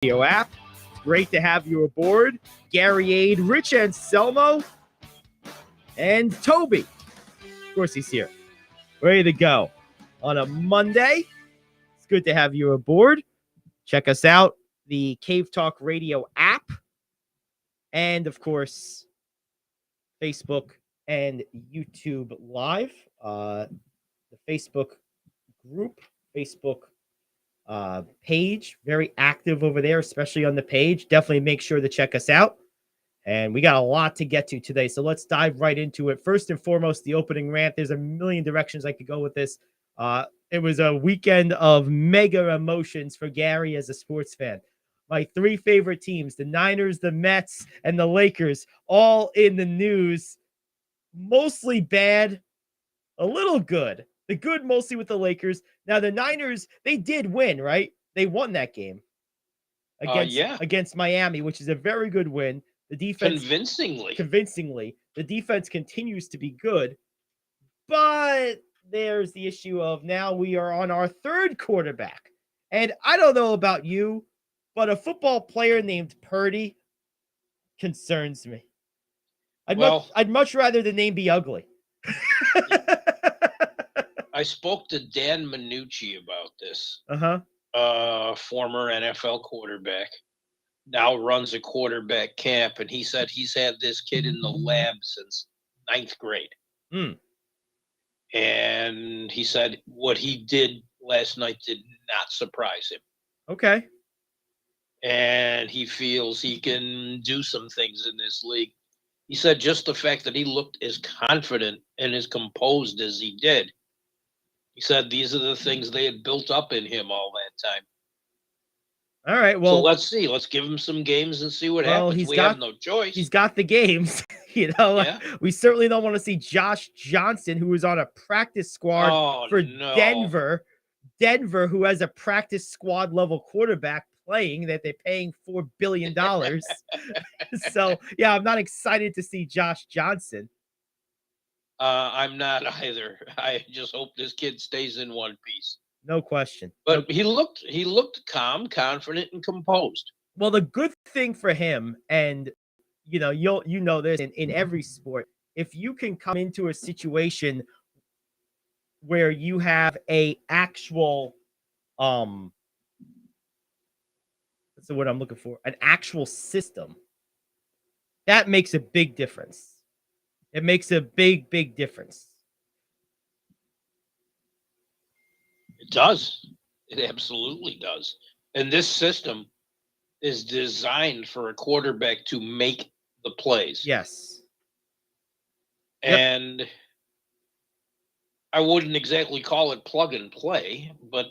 Radio app. It's great to have you aboard. Gary Ayd, Rich Anselmo, and Toby. Of course, he's here. Ready to go on a Monday. It's good to have you aboard. Check us out, the Cave Talk Radio app, and of course, Facebook and YouTube Live. The Facebook group, Facebook page, very active over there, especially on the page. Definitely make sure to check us out. And we got a lot to get to today, so let's dive right into it. First and foremost, the opening rant. There's a million directions I could go with this. It was a weekend of mega emotions for Gary as a sports fan. My three favorite teams, the Niners, the Mets, and the Lakers, all in the news. Mostly bad, a little good. The good mostly with the Lakers. Now, the Niners, they did win, right? They won that game against Miami, which is a very good win. The defense convincingly. The defense continues to be good. But there's the issue of now we are on our third quarterback. And I don't know about you, but a football player named Purdy concerns me. I'd much rather the name be ugly. I spoke to Dan Minucci about this. Former NFL quarterback, now runs a quarterback camp, and he said he's had this kid in the lab since 9th grade. And he said what he did last night did not surprise him. Okay. And he feels he can do some things in this league. He said just the fact that he looked as confident and as composed as he did, he said these are the things they had built up in him all that time. All right, well, so let's see. Let's give him some games and see what happens. We have no choice. He's got the games. We certainly don't want to see Josh Johnson, who was on a practice squad for Denver. Denver, who has a practice squad level quarterback playing that they're paying $4 billion. So, yeah, I'm not excited to see Josh Johnson. I'm not either. I just hope this kid stays in one piece. No question. But he looked calm, confident, and composed. Well, the good thing for him, and you know this in every sport, if you can come into a situation where you have a actual that's the word I'm looking for, an actual system, that makes a big difference. It makes a big, big difference. It does. It absolutely does. And this system is designed for a quarterback to make the plays. Yes. And I wouldn't exactly call it plug and play, but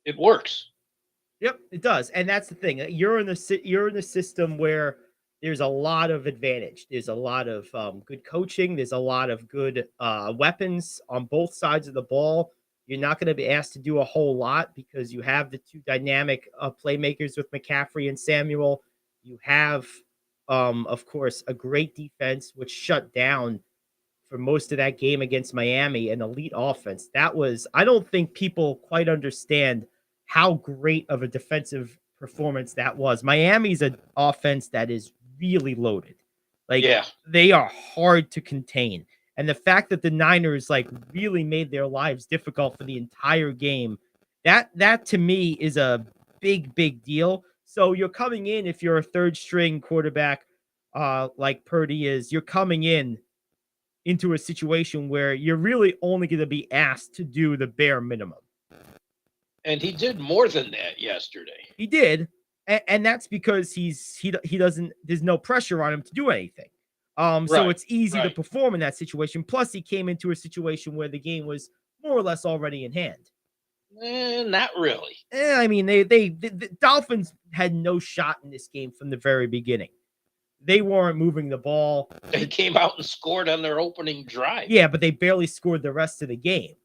it works. Yep, it does. And that's the thing. You're in the system where there's a lot of advantage. There's a lot of good coaching. There's a lot of good weapons on both sides of the ball. You're not going to be asked to do a whole lot because you have the two dynamic playmakers with McCaffrey and Samuel. You have, of course, a great defense, which shut down for most of that game against Miami, an elite offense. I don't think people quite understand how great of a defensive performance that was. Miami's an offense that is really loaded. They are hard to contain. And the fact that the Niners really made their lives difficult for the entire game, that to me is a big, big deal. So you're coming in, if you're a third string quarterback like Purdy is, you're coming into a situation where you're really only going to be asked to do the bare minimum. And he did more than that yesterday. He did. And that's because he doesn't, there's no pressure on him to do anything. So it's easy to perform in that situation. Plus, he came into a situation where the game was more or less already in hand. Not really. I mean, the Dolphins had no shot in this game from the very beginning. They weren't moving the ball. They came out and scored on their opening drive. Yeah, but they barely scored the rest of the game.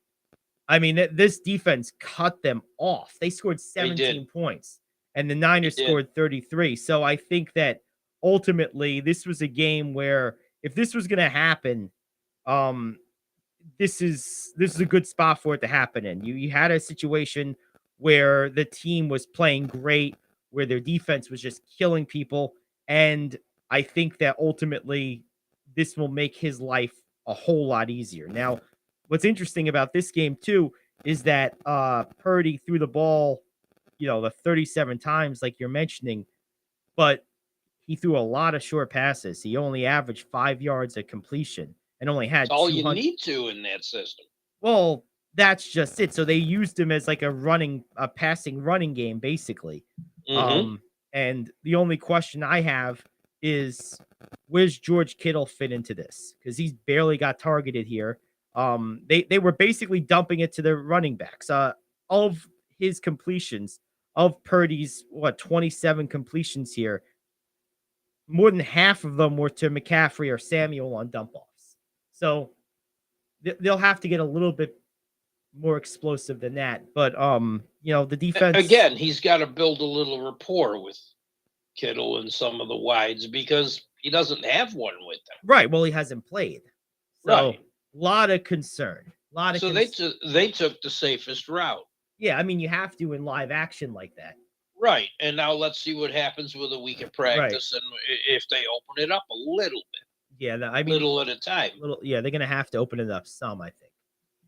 I mean, this defense cut them off. They scored 17 points, and the Niners scored 33. So I think that ultimately, this was a game where if this was going to happen, this is a good spot for it to happen in. You had a situation where the team was playing great, where their defense was just killing people. And I think that ultimately this will make his life a whole lot easier. Now, what's interesting about this game too is that Purdy threw the ball, the 37 times like you're mentioning, but he threw a lot of short passes. He only averaged 5 yards at completion and only That's had all you 200. need to in that system. Well, that's just it. So they used him as like a passing running game, basically. Mhm. And the only question I have is, where's George Kittle fit into this? Because he's barely got targeted here. They were basically dumping it to the running backs. Of his completions, of Purdy's 27 completions here, more than half of them were to McCaffrey or Samuel on dump offs. So they'll have to get a little bit more explosive than that. But the defense Again, he's got to build a little rapport with Kittle and some of the wides because he doesn't have one with them. Right. Well, he hasn't played. So Right. a lot of concern. So they took the safest route. Yeah, I mean, you have to in live action like that. Right. And now let's see what happens with a week of practice and if they open it up a little bit. Yeah, little at a time. They're going to have to open it up some, I think.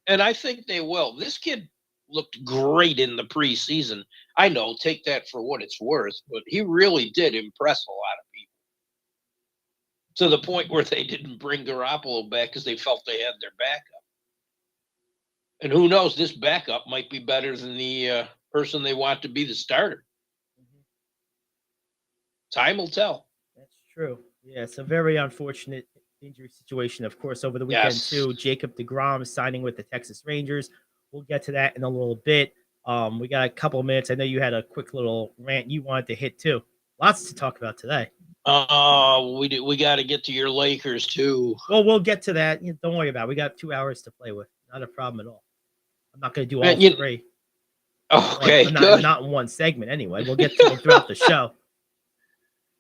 And I think they will. This kid looked great in the preseason. I know, take that for what it's worth, but he really did impress a lot of people. To the point where they didn't bring Garoppolo back because they felt they had their backup. And who knows, this backup might be better than the person they want to be the starter. Time will tell. That's true. Yeah, it's a very unfortunate injury situation, of course, over the weekend, too. Jacob deGrom signing with the Texas Rangers. We'll get to that in a little bit. We got a couple of minutes. I know you had a quick little rant you wanted to hit, too. Lots to talk about today. We got to get to your Lakers, too. Well, we'll get to that. Don't worry about it. We got 2 hours to play with. Not a problem at all. I'm not going to do all three. Okay, not in one segment, anyway. We'll get to them throughout the show.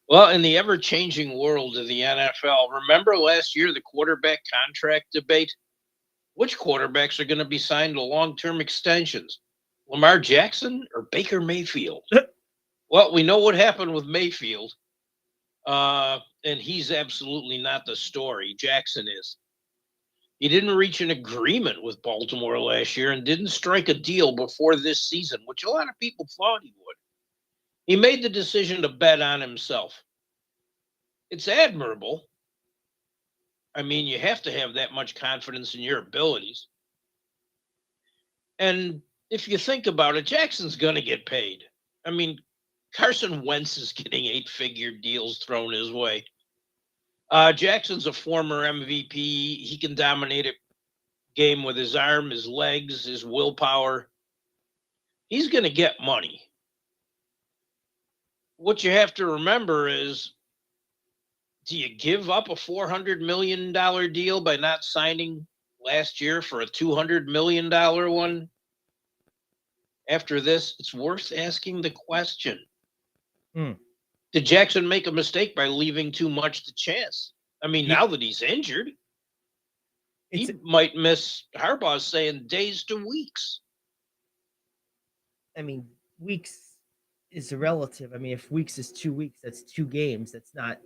Well, in the ever-changing world of the NFL, remember last year the quarterback contract debate? Which quarterbacks are going to be signed to long-term extensions? Lamar Jackson or Baker Mayfield? Well, we know what happened with Mayfield, and he's absolutely not the story. Jackson is. He didn't reach an agreement with Baltimore last year and didn't strike a deal before this season, which a lot of people thought he would. He made the decision to bet on himself. It's admirable. I mean, you have to have that much confidence in your abilities. And if you think about it, Jackson's going to get paid. I mean, Carson Wentz is getting 8-figure deals thrown his way. Jackson's a former MVP. He can dominate a game with his arm, his legs, his willpower. He's going to get money. What you have to remember is, do you give up a $400 million deal by not signing last year for a $200 million one? After this, it's worth asking the question. Did Jackson make a mistake by leaving too much to chance? I mean, now that he's injured, he might miss, Harbaugh's saying, days to weeks. I mean, weeks is relative. I mean, if weeks is 2 weeks, that's 2 games. That's not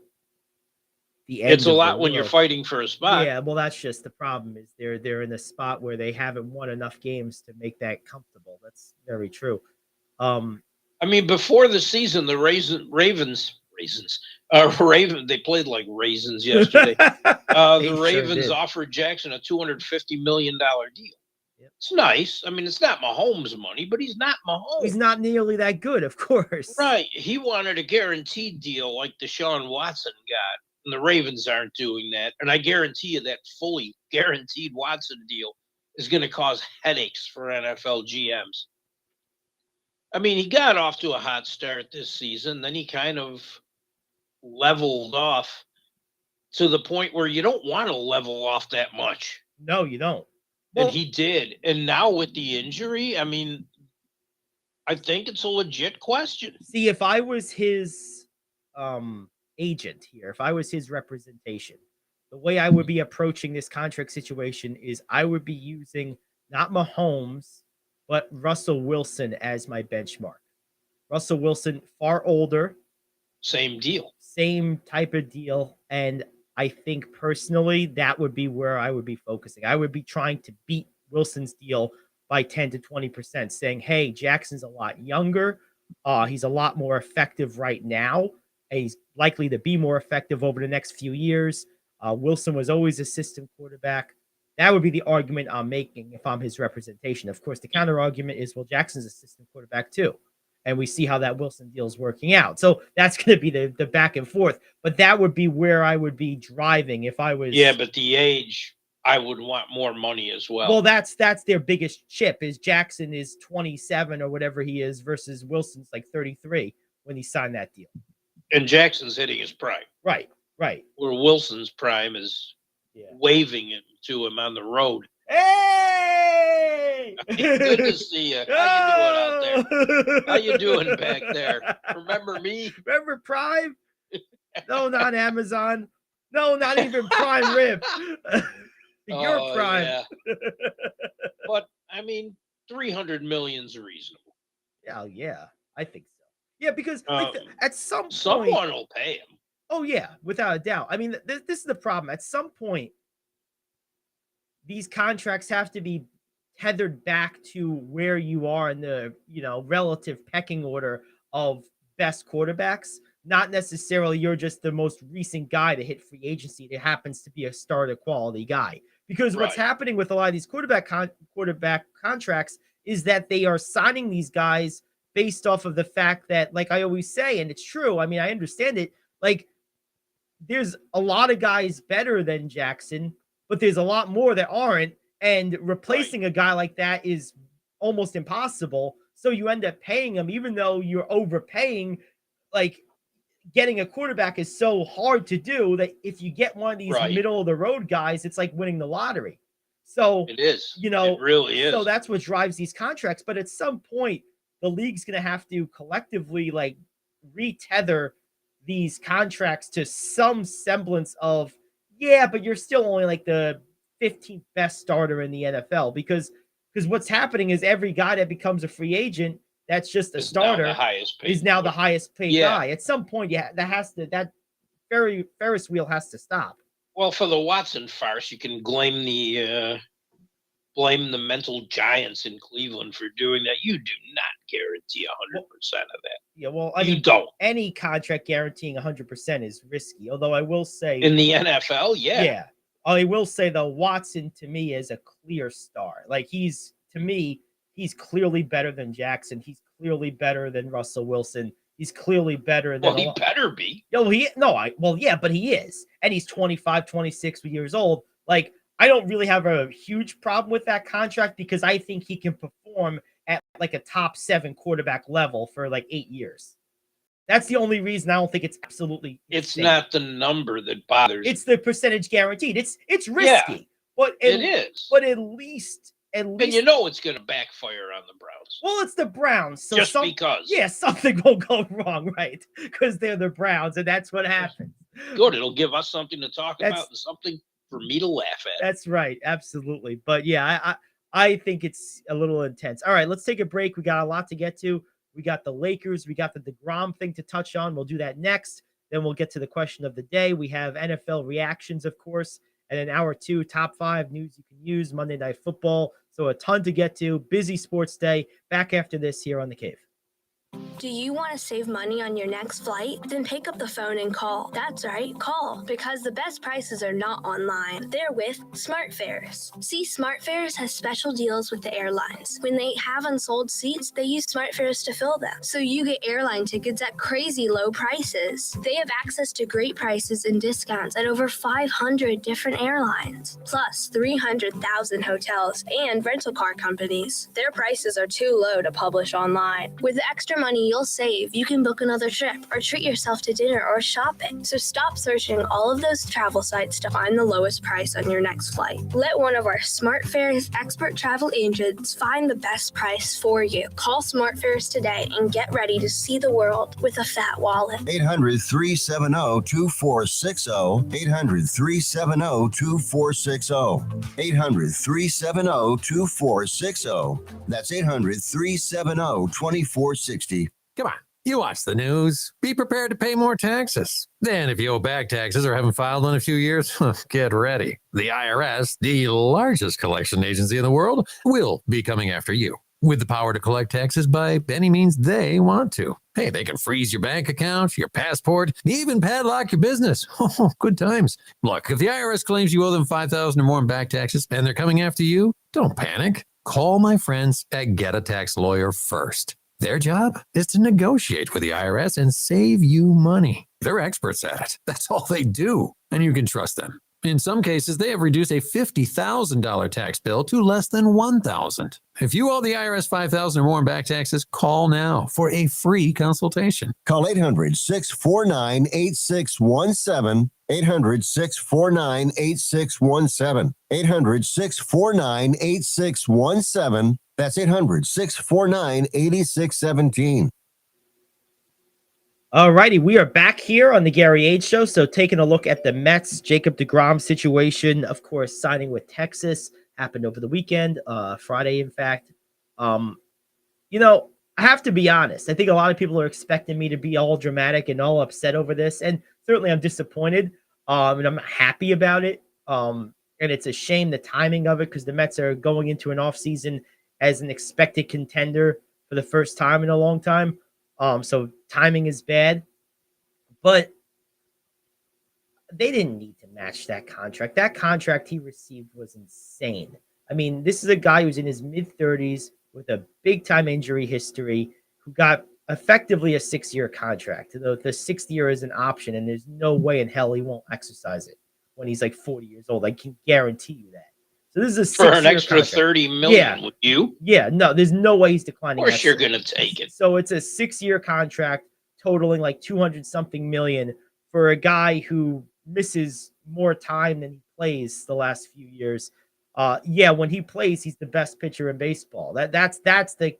the end. It's a lot when you're fighting for a spot. Yeah, well, that's just the problem is they're in a spot where they haven't won enough games to make that comfortable. That's very true. I mean, before the season, the Ravens, they played like raisins yesterday. The Ravens offered Jackson a $250 million deal. Yep. It's nice. I mean, it's not Mahomes' money, but he's not Mahomes. He's not nearly that good, of course. Right. He wanted a guaranteed deal like Deshaun Watson got, and the Ravens aren't doing that. And I guarantee you that fully guaranteed Watson deal is going to cause headaches for NFL GMs. I mean, he got off to a hot start this season. Then he kind of leveled off to the point where you don't want to level off that much. No, you don't. And he did. And now with the injury, I mean, I think it's a legit question. See, if I was his agent here, if I was his representation, the way I would be approaching this contract situation is I would be using not Mahomes, but Russell Wilson as my benchmark. Russell Wilson, far older. Same deal. Same type of deal. And I think personally, that would be where I would be focusing. I would be trying to beat Wilson's deal by 10 to 20%, saying, hey, Jackson's a lot younger. He's a lot more effective right now. And he's likely to be more effective over the next few years. Wilson was always assistant quarterback. That would be the argument I'm making if I'm his representation. Of course, the counter argument is, well, Jackson's assistant quarterback too. And we see how that Wilson deal is working out. So that's going to be the back and forth. But that would be where I would be driving if I was. Yeah, but the age, I would want more money as well. Well, that's their biggest chip is Jackson is 27 or whatever he is versus Wilson's like 33 when he signed that deal. And Jackson's hitting his prime. Right. Where Wilson's prime is waving it to him on the road. Hey! Good to see you. How you doing out there? How you doing back there? Remember me? Remember Prime? No, not Amazon. No, not even Prime Rib. Your Prime. Yeah. But I mean, 300 million's reasonable. Yeah, I think so. Yeah, because at some point, someone will pay him. Oh yeah, without a doubt. I mean, this is the problem. At some point, these contracts have to be tethered back to where you are in the, relative pecking order of best quarterbacks. Not necessarily you're just the most recent guy to hit free agency that happens to be a starter quality guy. Because what's happening with a lot of these quarterback contracts is that they are signing these guys based off of the fact that, like I always say, and it's true, I mean, I understand it, like, there's a lot of guys better than Jackson, but there's a lot more that aren't, and replacing a guy like that is almost impossible. So you end up paying him, even though you're overpaying. Like, getting a quarterback is so hard to do that if you get one of these middle of the road guys, it's like winning the lottery. So it is, it really is. So that's what drives these contracts. But at some point, the league's going to have to collectively like retether these contracts to some semblance of, but you're still only like the 15th best starter in the NFL because what's happening is every guy that becomes a free agent that's just a starter is now the highest paid guy. At some point, that Ferris wheel has to stop. Well, for the Watson farce, you can blame the mental giants in Cleveland for doing that. You do not guarantee 100% of that. Yeah, well, you don't. Any contract guaranteeing 100% is risky. Although I will say in the NFL, yeah. I will say though, Watson to me is a clear star. Like he's clearly better than Jackson. He's clearly better than Russell Wilson. He's clearly better than. Well, he better be. But he is, and he's 25, 26 years old. Like, I don't really have a huge problem with that contract because I think he can perform at like a top 7 quarterback level for like 8 years. That's the only reason I don't think it's absolutely. It's not the number that bothers. It's the percentage guaranteed. It's risky, but it is. But at least. And it's going to backfire on the Browns. Well, it's the Browns. So just because. Yeah, something will go wrong, right? Because they're the Browns, and that's what happens. Good. It'll give us something to talk about and something for me to laugh at. That's right. Absolutely. But yeah, I think it's a little intense. All right, let's take a break. We got a lot to get to. We got the Lakers. We got the DeGrom thing to touch on. We'll do that next. Then we'll get to the question of the day. We have NFL reactions, of course. And in hour 2, top 5 news you can use, Monday Night Football. So a ton to get to. Busy sports day. Back after this here on The Cave. Do you want to save money on your next flight? Then pick up the phone and call. That's right, call. Because the best prices are not online. They're with SmartFares. See, SmartFares has special deals with the airlines. When they have unsold seats, they use SmartFares to fill them. So you get airline tickets at crazy low prices. They have access to great prices and discounts at over 500 different airlines. Plus 300,000 hotels and rental car companies. Their prices are too low to publish online. With the extra money you'll save, you can book another trip or treat yourself to dinner or shopping. So stop searching all of those travel sites to find the lowest price on your next flight. Let one of our SmartFares expert travel agents find the best price for you. Call SmartFares today and get ready to see the world with a fat wallet. 800-370-2460. 800-370-2460. 800-370-2460. That's 800-370-2460. Come on. You watch the news. Be prepared to pay more taxes. Then, if you owe back taxes or haven't filed in a few years, get ready. The IRS, the largest collection agency in the world, will be coming after you with the power to collect taxes by any means they want to. Hey, they can freeze your bank account, your passport, even padlock your business. Oh, good times. Look, if the IRS claims you owe them $5,000 or more in back taxes and they're coming after you, don't panic. Call my friends at Get a Tax Lawyer first. Their job is to negotiate with the IRS and save you money. They're experts at it. That's all they do, and you can trust them. In some cases, they have reduced a $50,000 tax bill to less than $1,000. If you owe the IRS $5,000 or more in back taxes, call now for a free consultation. Call 800-649-8617. 800-649-8617. 800-649-8617. That's 800-649-8617. All righty, we are back here on the Gary Ayd Show. So taking a look at the Mets, Jacob deGrom situation, of course, signing with Texas happened over the weekend, Friday, in fact. I have to be honest. I think a lot of people are expecting me to be all dramatic and all upset over this, and certainly I'm disappointed, and I'm not happy about it. And it's a shame the timing of it because the Mets are going into an offseason as an expected contender for the first time in a long time. So timing is bad, but they didn't need to match that contract. That contract he received was insane. I mean, this is a guy who's in his mid-30s with a big-time injury history who got effectively a 6-year contract. The sixth year is an option, and there's no way in hell he won't exercise it when he's like 40 years old. I can guarantee you that. So this is a for an extra contract. $30 million. Would you? Yeah, no, there's no way he's declining. Of course, you're going to take it. So it's a 6-year contract totaling like 200 something million for a guy who misses more time than he plays the last few years. When he plays, he's the best pitcher in baseball. That's the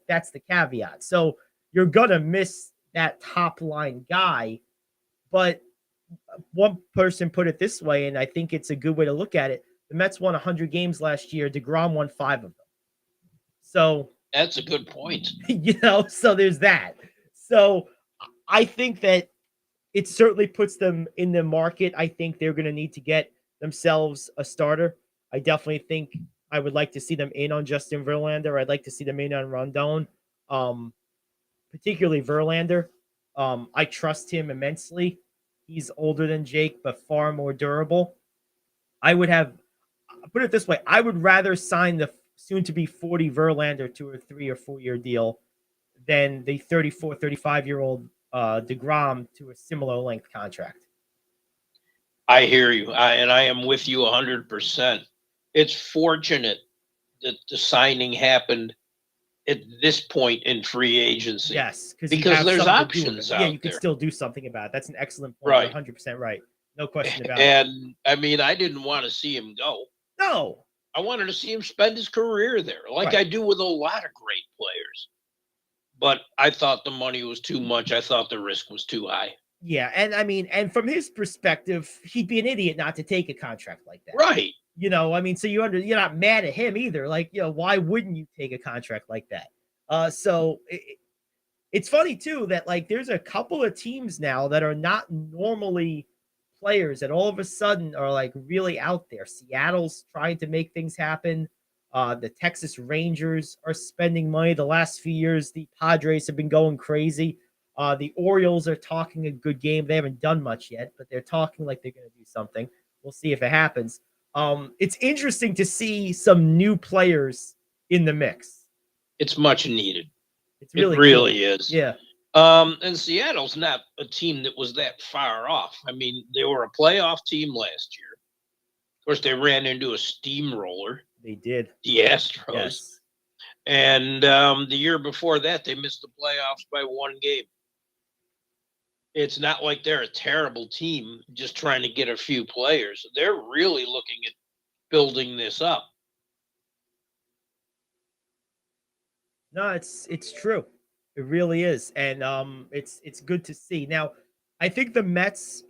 caveat. So you're gonna miss that top line guy, but one person put it this way, and I think it's a good way to look at it. The Mets won 100 games last year. deGrom won 5 of them. So that's a good point. So there's that. So I think that it certainly puts them in the market. I think they're going to need to get themselves a starter. I definitely think I would like to see them in on Justin Verlander. I'd like to see them in on Rondon, particularly Verlander. I trust him immensely. He's older than Jake, but far more durable. Put it this way, I would rather sign the soon-to-be 40 Verlander to a 3 or 4 year deal than the 34, 35-year-old deGrom to a similar length contract. I hear you, and I am with you 100%. It's fortunate that the signing happened at this point in free agency. Yes, because there's options out there. Yeah, you can still do something about it. That's an excellent point. Right. 100% right. No question about it. And, I mean, I didn't want to see him go. No. I wanted to see him spend his career there, like I do with a lot of great players. But I thought the money was too much. I thought the risk was too high. Yeah, and I mean, and from his perspective, he'd be an idiot not to take a contract like that. Right. So you're not mad at him either. Like, why wouldn't you take a contract like that? So it's funny too that like there's a couple of teams now that are not normally players that all of a sudden are like really out there. Seattle's trying to make things happen. The Texas Rangers are spending money. The last few years, the Padres have been going crazy. The Orioles are talking a good game. They haven't done much yet, but they're talking like they're going to do something. We'll see if it happens. It's interesting to see some new players in the mix. It's much needed. It really cool. Is. Yeah. And Seattle's not a team that was that far off. I mean, they were a playoff team last year. Of course, they ran into a steamroller. They did. The Astros. Yes. And the year before that, they missed the playoffs by 1 game. It's not like they're a terrible team just trying to get a few players. They're really looking at building this up. No, it's true. It really is. And it's good to see. Now, I think the Mets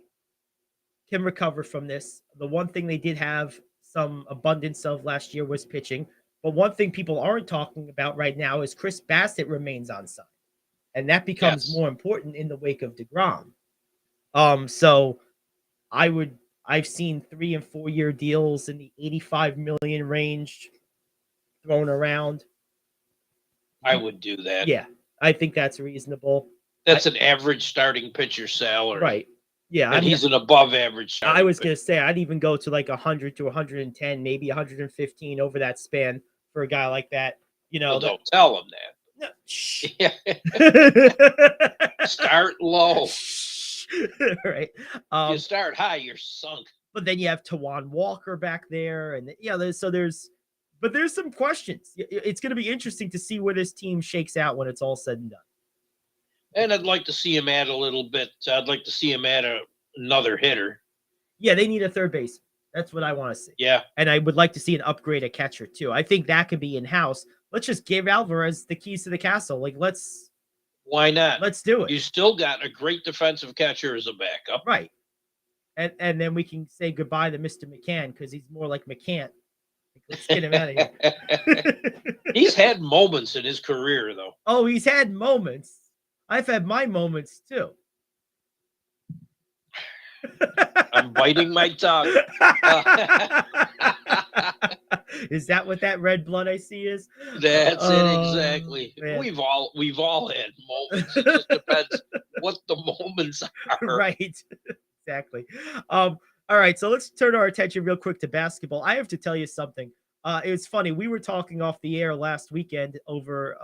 can recover from this. The one thing they did have some abundance of last year was pitching. But one thing people aren't talking about right now is Chris Bassett remains on side. and that becomes Yes. more important in the wake of DeGrom. So I've seen 3 and 4 year deals in the 85 million range thrown around. I would do that. Yeah, I think that's reasonable. That's an average starting pitcher salary. Right. Yeah, And I mean, he's an above average starting I was pitcher. going to say I'd even go to like 100 to 110, maybe 115 over that span for a guy like that. You know, Well, don't tell him that. no, shh. Yeah. Start low. Right. You start high, you're sunk. But then you have Tawan Walker back there, and yeah, there's some questions. It's going to be interesting to see where this team shakes out when it's all said and done. And I'd like to see him add a little bit. I'd like to see him add another hitter. Yeah, they need a third base. That's what I want to see. Yeah. And I would like to see an upgrade at catcher too. I think that could be in-house. Let's just give Alvarez the keys to the castle. Like, why not? Let's do it. You still got a great defensive catcher as a backup. Right. And then we can say goodbye to Mr. McCann because he's more like McCann. Let's get him out of here. He's had moments in his career, though. Oh, he's had moments. I've had my moments too. I'm biting my tongue. Is that what that red blood I see is? That's it exactly. Man. We've all had moments. It just depends what the moments are. Right. Exactly. All right, so let's turn our attention real quick to basketball. I have to tell you something. It was funny. We were talking off the air last weekend over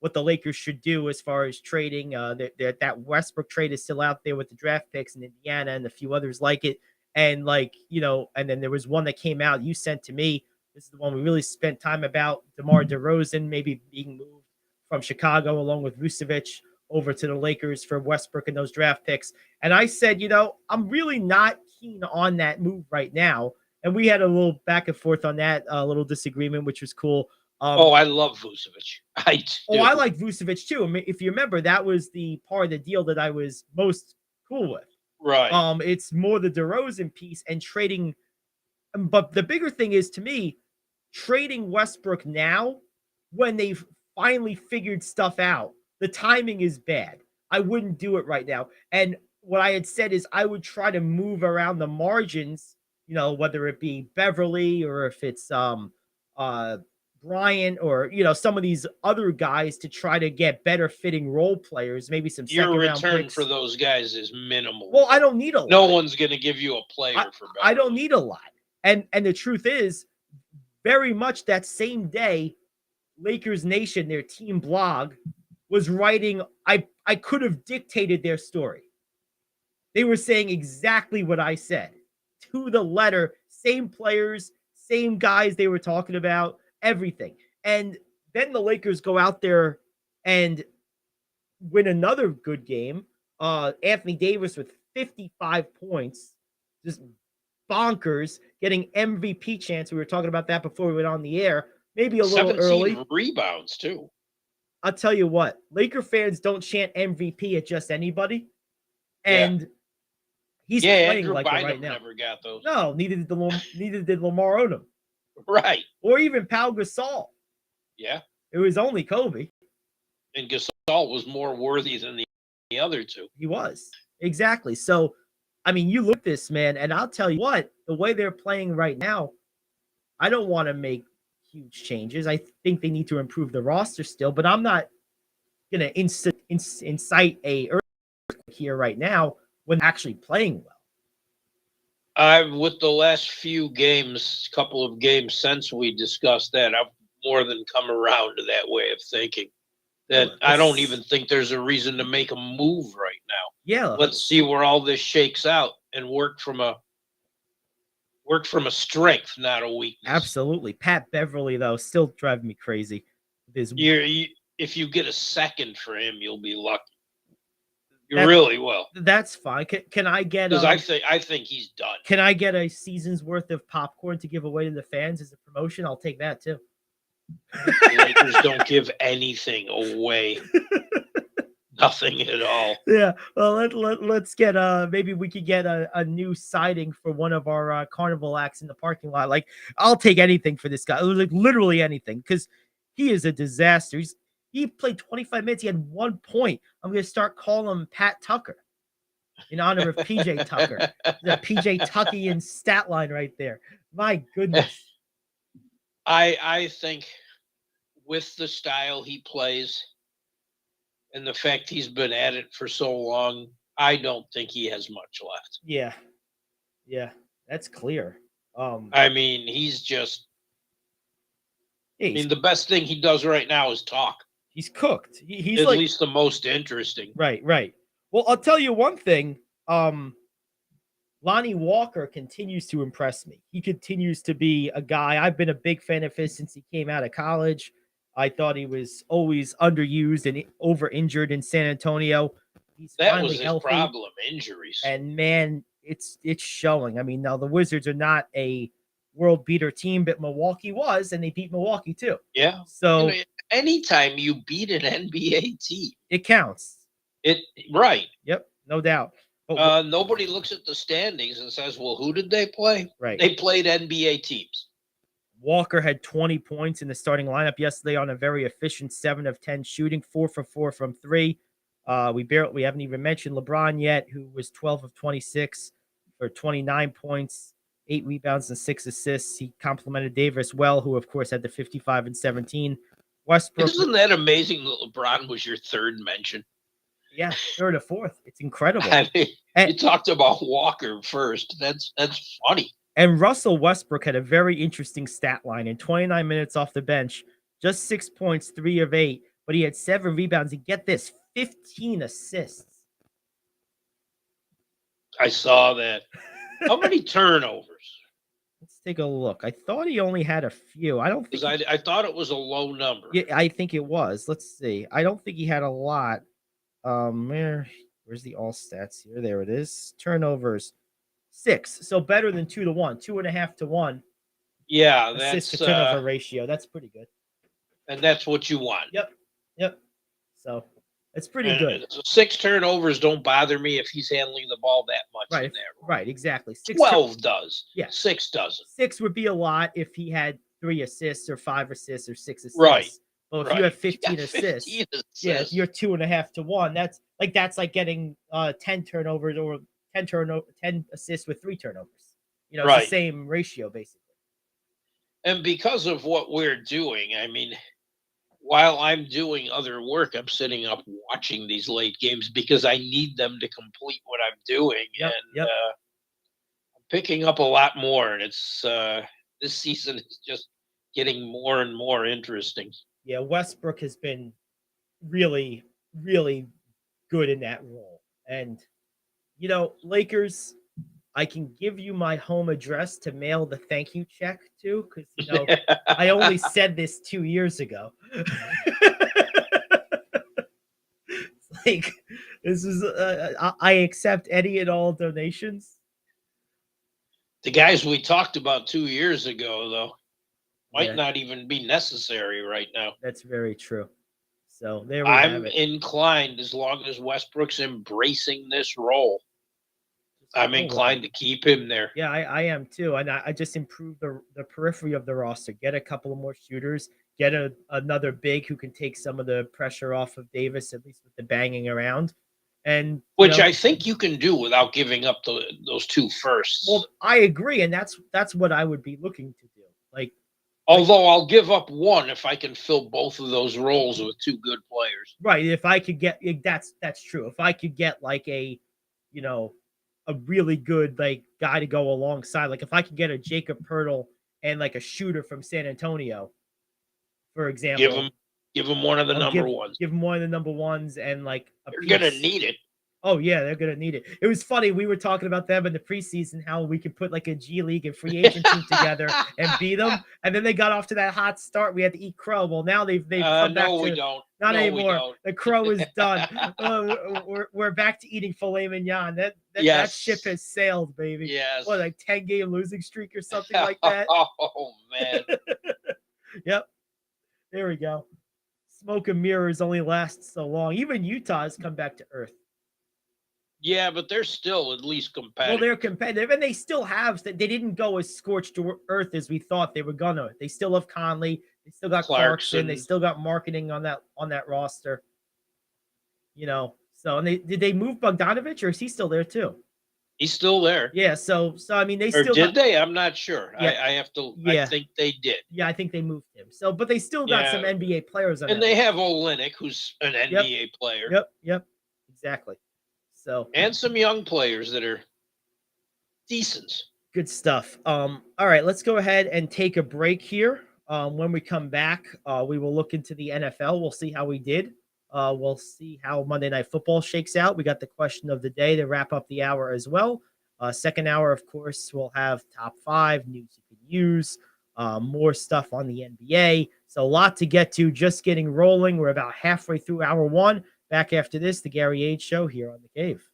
what the Lakers should do as far as trading. That Westbrook trade is still out there with the draft picks in Indiana and a few others like it. And and then there was one that came out you sent to me. This is the one we really spent time about. DeMar DeRozan maybe being moved from Chicago along with Vucevic over to the Lakers for Westbrook and those draft picks. And I said, I'm really not keen on that move right now. And we had a little back and forth on that, a little disagreement, which was cool. I love Vucevic. I like Vucevic too. I mean, if you remember, that was the part of the deal that I was most cool with. Right. It's more the DeRozan piece and trading. But the bigger thing is, to me, trading Westbrook now when they've finally figured stuff out. The timing is bad. I wouldn't do it right now. And what I had said is I would try to move around the margins, whether it be Beverly or if it's Bryant or some of these other guys to try to get better fitting role players, maybe some your second-round return picks. for those guys is minimal. Well, I don't need a lot. No one's going to give you a player for Beverly. I don't need a lot. And the truth is, very much that same day, Lakers Nation, their team blog, was writing, I could have dictated their story. They were saying exactly what I said to the letter, same players, same guys they were talking about, everything. And then the Lakers go out there and win another good game. Anthony Davis with 55 points, just bonkers, getting MVP chance. We were talking about that before we went on the air. Maybe a little early. Rebounds too. I'll tell you what, Laker fans don't chant MVP at just anybody. And he's playing Andrew like Bynum it right now. Never got those. No, neither did Lamar Odom. Right. Or even Pau Gasol. Yeah. It was only Kobe. And Gasol was more worthy than the other two. He was. Exactly. So, I mean, you look at this, man, and I'll tell you what, the way they're playing right now, I don't want to make huge changes. I think they need to improve the roster still, but I'm not going to incite a earthquake here right now when actually playing well. With the last couple of games since we discussed that, I've more than come around to that way of thinking. That I don't even think there's a reason to make a move right now. Yeah. Let's see where all this shakes out and work from a strength, not a weakness. Absolutely. Pat Beverly, though, still driving me crazy. If you get a second for him, you'll be lucky. You really will. That's fine. Can I get? Because I think he's done. Can I get a season's worth of popcorn to give away to the fans as a promotion? I'll take that too. The Lakers don't give anything away. Nothing at all. Yeah. Well, let's get maybe we could get a new siding for one of our carnival acts in the parking lot. Like, I'll take anything for this guy. Like, literally anything, because he is a disaster. He played 25 minutes. He had 1 point. I'm going to start calling him Pat Tucker in honor of PJ Tucker. The PJ Tuckian stat line right there. My goodness. I think with the style he plays and the fact he's been at it for so long, I don't think he has much left. Yeah. Yeah. That's clear. I mean, he's just, yeah, I mean, the best thing he does right now is talk. he's cooked. He's At like, least the most interesting. right. Well, I'll tell you one thing. Lonnie Walker continues to impress me. He continues to be a guy. I've been a big fan of his since he came out of college. I thought he was always underused and over injured in San Antonio. He's That finally was his healthy. problem, injuries. And man, it's showing. I mean, now the Wizards are not a world beater team, but Milwaukee was, and they beat Milwaukee too. Yeah. So Anytime you beat an NBA team, it counts. Right. Yep, no doubt. But nobody looks at the standings and says, well, who did they play? right. They played NBA teams. Walker had 20 points in the starting lineup yesterday on a very efficient 7 of 10 shooting, 4 for 4 from 3. We haven't even mentioned LeBron yet, who was 12 of 26 for 29 points, 8 rebounds and 6 assists. He complimented Davis well, who of course had the 55 and 17. Westbrook. Isn't that amazing that LeBron was your third mention? Yeah, third or fourth. It's incredible. I mean, you talked about Walker first. That's funny. And Russell Westbrook had a very interesting stat line in 29 minutes off the bench, just 6 points, 3 of 8, but he had 7 rebounds. And get this, 15 assists. I saw that. How many turnovers? Let's take a look. I thought he only had a few. I don't think I thought it was a low number. Yeah, I think it was. Let's see. I don't think he had a lot. Where's the all stats here? There it is. Turnovers 6. So better than 2 to 1, 2.5 to 1. Yeah, Assist that's to turnover ratio. That's pretty good. And that's what you want. Yep. So it's pretty good. 6 turnovers don't bother me if he's handling the ball that much Right. in there. Right, exactly. 12 does. Yeah. 6 doesn't. 6 would be a lot if he had 3 assists or 5 assists or 6 assists. Right. Well, if you have 15 assists, 15 yeah, if you're 2.5 to 1. That's like getting 10 turnovers or 10 assists with 3 turnovers. You know, it's the same ratio basically. And because of what we're doing, I mean, while I'm doing other work, I'm sitting up watching these late games because I need them to complete what I'm doing. Yep. I'm picking up a lot more, and it's this season is just getting more and more interesting. Yeah, Westbrook has been really, really good in that role. And, you know, Lakers, I can give you my home address to mail the thank you check to, because, you know, I only said this 2 years ago. It's like, this is, I accept any and all donations. The guys we talked about 2 years ago, though, might Yeah. not even be necessary right now. That's very true. So there we have I'm it. inclined, as long as Westbrook's embracing this role, I'm inclined to keep him there. Yeah, I am too. And I just improved the periphery of the roster. Get a couple of more shooters. Get another big who can take some of the pressure off of Davis, at least with the banging around. And Which I think you can do without giving up those 2 firsts. Well, I agree, and that's what I would be looking to do. Like, although I'll give up 1 if I can fill both of those roles with 2 good players. Right. If I could get that's true. If I could get like a really good like guy to go alongside, like if I could get a Jacob Poeltl and like a shooter from San Antonio, for example, give him one of the number ones. Give him one of the number ones and like You're gonna need it. Oh yeah, they're gonna need it. It was funny. We were talking about them in the preseason, how we could put like a G League and free agent team together and beat them. And then they got off to that hot start. We had to eat crow. Well, now they've come back to. We don't. Not no, anymore. The crow is done. We're back to eating filet mignon. That ship has sailed, baby. Yes. What, like 10-game losing streak or something like that? Oh man. Yep. There we go. Smoke and mirrors only last so long. Even Utah has come back to earth. Yeah, but they're still at least competitive. Well, they're competitive, and they still have. They didn't go as scorched earth as we thought they were gonna. They still have Conley. They still got Clarkson. They still got marketing on that roster. So and did they move Bogdanovich, or is he still there too? He's still there. Yeah. So I mean, they or still did they? I'm not sure. Yeah. I have to. Yeah. I think they did. Yeah, I think they moved him. So, but they still got some NBA players on. And they have Olynyk, who's an NBA player. Yep. Exactly. So and some young players that are decent. Good stuff. All right, let's go ahead and take a break here. When we come back, we will look into the NFL. We'll see how we did. We'll see how Monday Night Football shakes out. We got the question of the day to wrap up the hour as well. Second hour, of course, we'll have top 5 news you can use, more stuff on the NBA. So a lot to get to, just getting rolling. We're about halfway through hour 1. Back after this, the Gary Ayd Show here on The Cave.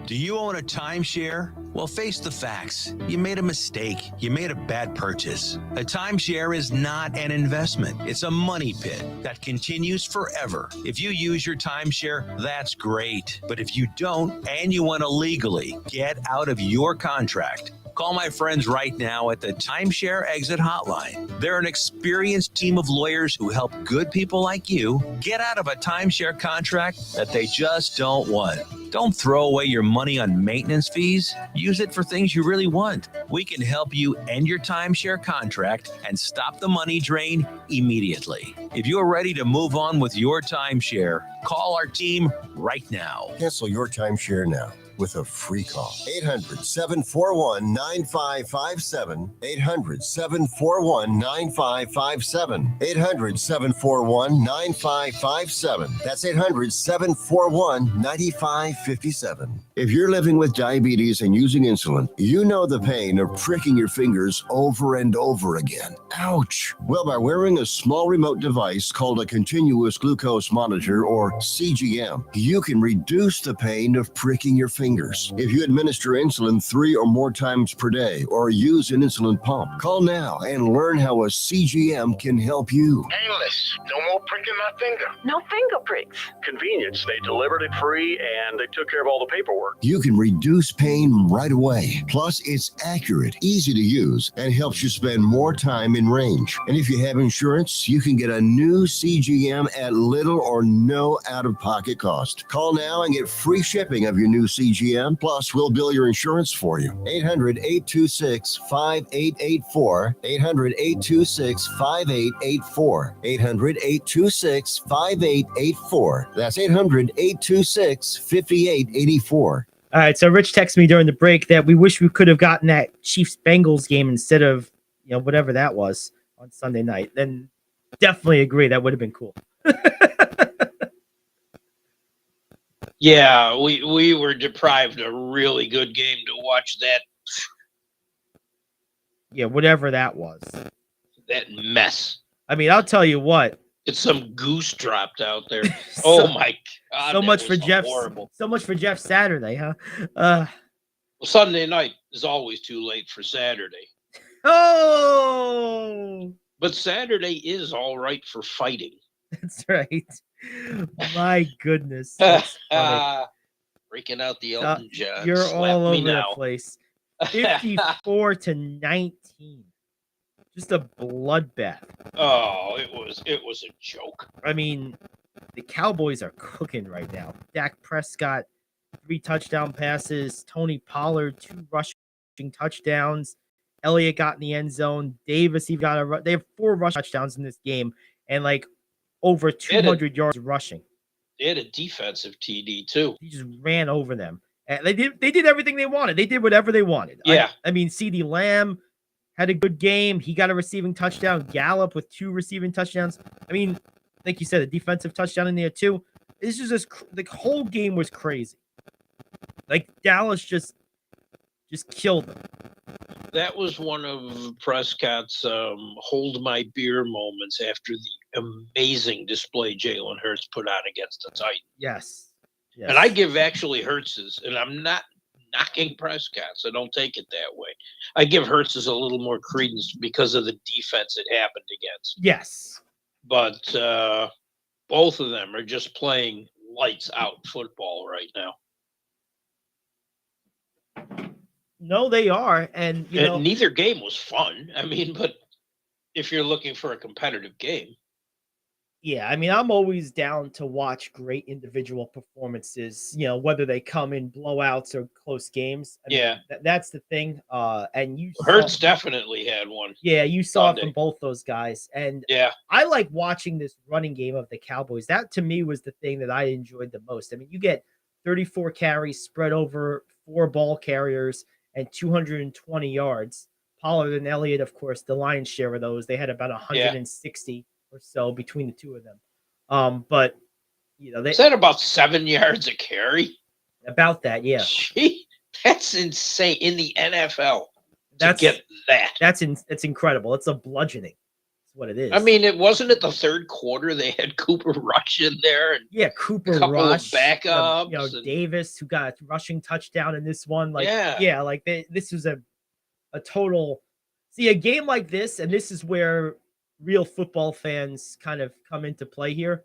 Do you own a timeshare? Well, face the facts. You made a mistake. You made a bad purchase. A timeshare is not an investment. It's a money pit that continues forever. If you use your timeshare, that's great. But if you don't, and you want to legally get out of your contract, call my friends right now at the Timeshare Exit Hotline. They're an experienced team of lawyers who help good people like you get out of a timeshare contract that they just don't want. Don't throw away your money on maintenance fees. Use it for things you really want. We can help you end your timeshare contract and stop the money drain immediately. If you're ready to move on with your timeshare, call our team right now. Cancel your timeshare now with a free call. 800-741-9557. 800-741-9557. 800-741-9557. That's 800-741-9557. If you're living with diabetes and using insulin, you know the pain of pricking your fingers over and over again. Ouch. Well, by wearing a small remote device called a continuous glucose monitor, or CGM, you can reduce the pain of pricking your fingers. If you administer insulin 3 or more times per day or use an insulin pump, call now and learn how a CGM can help you. Painless. No more pricking my finger. No finger pricks. Convenience. They delivered it free and they took care of all the paperwork. You can reduce pain right away. Plus, it's accurate, easy to use, and helps you spend more time in range. And if you have insurance, you can get a new CGM at little or no out-of-pocket cost. Call now and get free shipping of your new CGM. Plus, we'll bill your insurance for you. 800-826-5884. 800-826-5884. 800-826-5884. That's 800-826-5884. All right, so Rich texted me during the break that we wish we could have gotten that Chiefs-Bengals game instead of, whatever that was on Sunday night. Then definitely agree. That would have been cool. Yeah, we were deprived a really good game to watch that. Yeah, whatever that was. That mess. I mean, I'll tell you what. It's some goose dropped out there. Oh my God. So much for Jeff's. So much for Jeff's Saturday, huh? Well, Sunday night is always too late for Saturday. Oh. But Saturday is all right for fighting. That's right. My goodness. Breaking out the Elton John. You're all over the place. 54-19. Just a bloodbath. Oh, it was a joke. I mean, the Cowboys are cooking right now. Dak Prescott, 3 touchdown passes. Tony Pollard, 2 rushing touchdowns. Elliott got in the end zone. Davis, they have 4 rush touchdowns in this game, and over 200 yards rushing. They had a defensive TD too. He just ran over them. And they did everything they wanted. They did whatever they wanted. Yeah. I mean, CeeDee Lamb had a good game. He got a receiving touchdown. Gallup with 2 receiving touchdowns. I mean, like you said, a defensive touchdown in there too. This is just the whole game was crazy. Dallas just killed them. That was one of Prescott's hold my beer moments after the amazing display Jalen Hurts put on against the Titans. Yes. And I give actually Hurts's, and I'm not knocking Prescott, so don't take it that way. I give Hurts's a little more credence because of the defense it happened against. Yes. But both of them are just playing lights out football right now. No, they are, and you And know, neither game was fun. I mean, but if you're looking for a competitive game, yeah, I mean, I'm always down to watch great individual performances, you know, whether they come in blowouts or close games. I yeah, mean, that's the thing. And you saw, Hurts definitely had one yeah, you saw it from Sunday. both those guys. And Yeah, I like watching this running game of the Cowboys. That to me was the thing that I enjoyed the most. I mean, you get 34 carries spread over 4 ball carriers and 220 yards. Pollard and Elliott, of course, the lion's share of those. They had about yeah. 160 or so between the two of them. But you know, Is they that about 7 yards a carry? about that, yeah. Gee, that's insane in the NFL to That's get that. it's incredible. It's a bludgeoning. That's what it is. I mean, it wasn't at the third quarter. They had Cooper Rush in there and yeah, Cooper a couple Rush, of backups. you know, and, Davis, who got a rushing touchdown in this one. Like, Yeah. like this was a total. See, a game like this, and this is where real football fans kind of come into play here.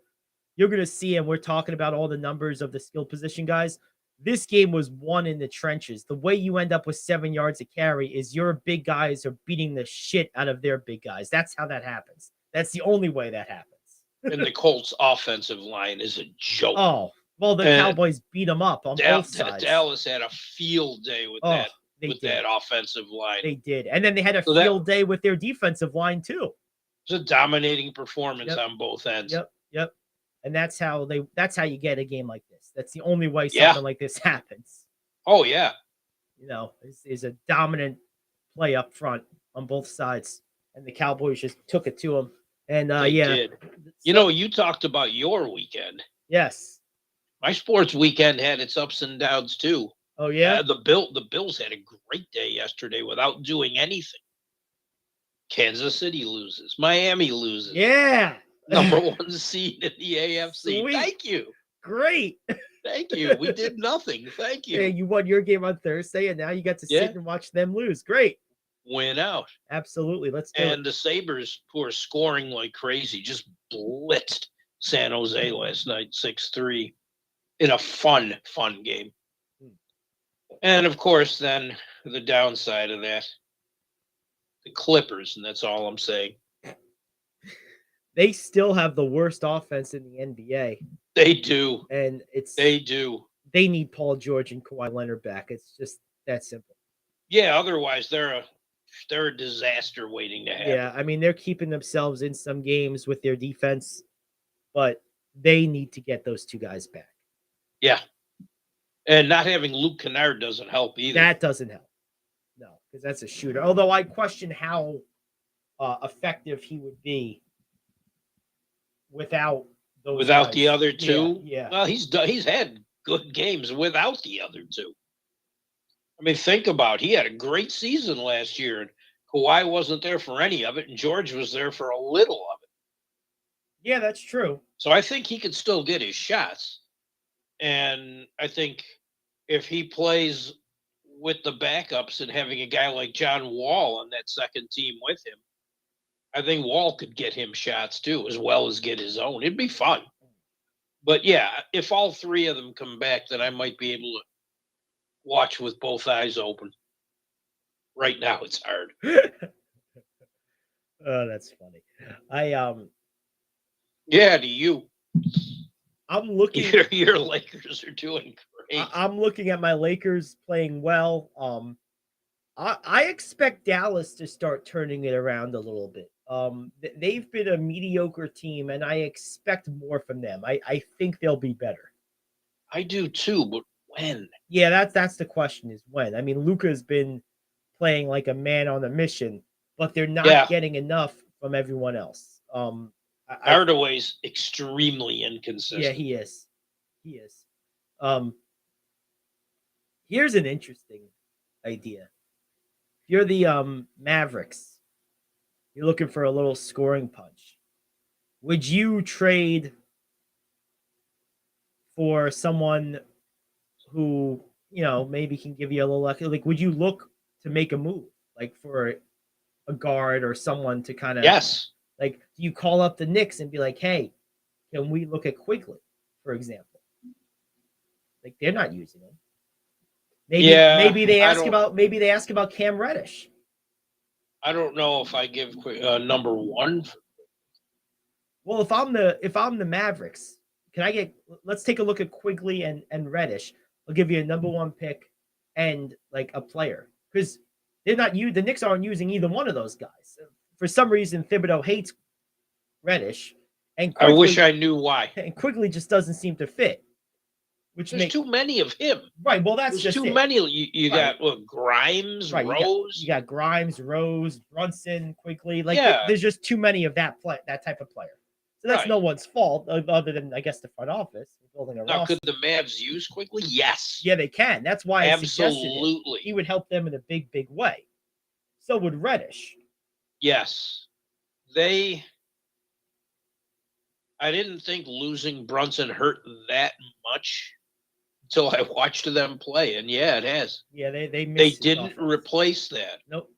You're going to see, and we're talking about all the numbers of the skill position guys. This game was won in the trenches. The way you end up with 7 yards a carry is your big guys are beating the shit out of their big guys. That's how that happens. That's the only way that happens. and the Colts offensive line is a joke. Oh, well, the And Cowboys beat them up on both sides. Dallas had a field day with that offensive line. They did. And then they had a So field day with their defensive line too. It was a dominating performance Yep. on both ends. Yep. And that's how you get a game like this. That's the only way Yeah. something like this happens. Oh yeah. You know, is a dominant play up front on both sides. And the Cowboys just took it to them. And They yeah. did. You know, you talked about your weekend. Yes. My sports weekend had its ups and downs too. Oh yeah. The Bills had a great day yesterday without doing anything. Kansas City loses. Miami loses. Yeah. Number 1 seed in the AFC. Sweet. Thank you. Great. Thank you. We did nothing. Thank you. Yeah, you won your game on Thursday, and now you got to Yeah. sit and watch them lose. Great. Win out. Absolutely. Let's do it. And the Sabres, who are scoring like crazy, just blitzed San Jose last night, 6-3, in a fun game. And of course, then the downside of that, the Clippers, and that's all I'm saying. They still have the worst offense in the NBA, They do. and They do. they need Paul George and Kawhi Leonard back. It's just that simple. Yeah, otherwise they're a disaster waiting to happen. Yeah, I mean, they're keeping themselves in some games with their defense, but they need to get those two guys back. Yeah. And not having Luke Kennard doesn't help either. That doesn't help. No, because that's a shooter. Although I question how effective he would be without those guys. the other two. Yeah. Well, he's had good games without the other two. I mean, think about it. He had a great season last year, and Kawhi wasn't there for any of it, and George was there for a little of it. Yeah, that's true. So I think he could still get his shots. And I think if he plays with the backups and having a guy like John Wall on that second team with him, I think Wall could get him shots too, as well as get his own. It'd be fun. But yeah, if all three of them come back, then I might be able to watch with both eyes open. Right now, it's hard. Oh, that's funny. Yeah, to you. I'm looking. Your Lakers are doing great. I'm looking at my Lakers playing well. I expect Dallas to start turning it around a little bit. They've been a mediocre team, and I expect more from them. I think they'll be better. I do too, but when? Yeah, that's the question is when. I mean, Luka's been playing like a man on a mission, but they're not getting enough from everyone else. Hardaway's extremely inconsistent. Yeah, he is. Here's an interesting idea. If you're the Mavericks, you're looking for a little scoring punch. Would you trade for someone who, maybe can give you a little, like, would you look to make a move, like for a guard or someone to kind of, yes. Like, do you call up the Knicks and be like, hey, can we look at Quigley, for example? Like, they're not using him. Maybe they I ask about Cam Reddish. I don't know if I give number one. Well, if I'm the Mavericks, let's take a look at Quigley and Reddish. I'll give you a number one pick and like a player, because the Knicks aren't using either one of those guys. For some reason, Thibodeau hates Reddish, and I wish I knew why. And Quigley just doesn't seem to fit. There's too many of him. Right. Well, that's There's just too many. You got Grimes, right. Rose. You got Grimes, Rose, Brunson, Quigley. Like Yeah. there's just too many of that type of player. So that's no one's fault, other than I guess the front office building a roster. Could the Mavs use Quigley? Yes. Yeah, they can. That's why absolutely he would help them in a big way. So would Reddish. Yes. I didn't think losing Brunson hurt that much until I watched them play, and yeah, it has. Yeah, they didn't replace that. Nope.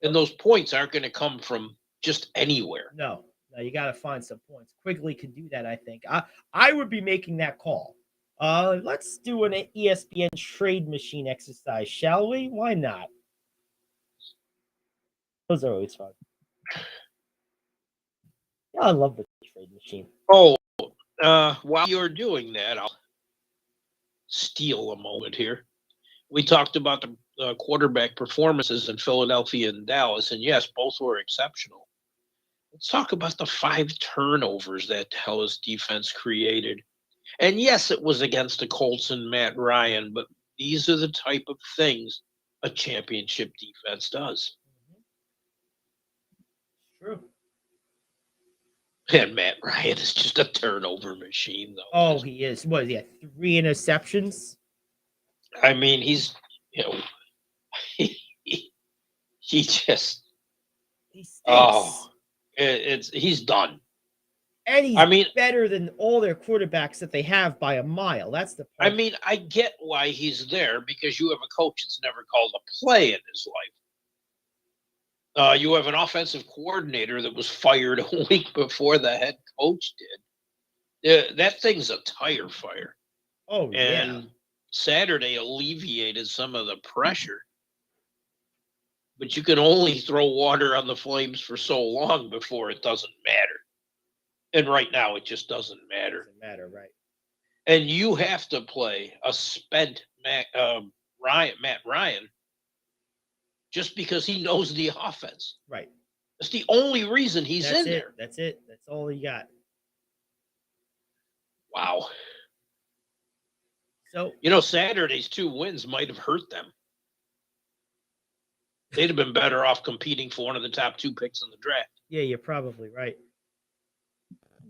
And those points aren't going to come from just anywhere. No, you got to find some points. Quigley can do that, I think. I would be making that call. Let's do an ESPN trade machine exercise, shall we? Why not? Those are always fun. Yeah, I love the trade machine. Oh, while you're doing that, I'll steal a moment here. We talked about the quarterback performances in Philadelphia and Dallas, and yes, both were exceptional. Let's talk about the 5 turnovers that Dallas defense created. And yes, it was against the Colts and Matt Ryan, but these are the type of things a championship defense does. True. And Matt Ryan is just a turnover machine, though. Oh, he is. What is he? 3 interceptions? I mean, he's, he just. He stinks. Oh, he's done. And he's better than all their quarterbacks that they have by a mile. That's the point. I mean, I get why he's there, because you have a coach that's never called a play in his life. You have an offensive coordinator that was fired a week before the head coach did. That thing's a tire fire. Oh, and Saturday alleviated some of the pressure. But you can only throw water on the flames for so long before it doesn't matter. And right now, it just doesn't matter. Doesn't matter, right? And you have to play a spent Matt Ryan just because he knows the offense. Right. That's the only reason he's in there. That's it. That's all he got. Wow. So Saturday's 2 wins might have hurt them. They'd have been better off competing for one of the top 2 picks in the draft. Yeah, you're probably right.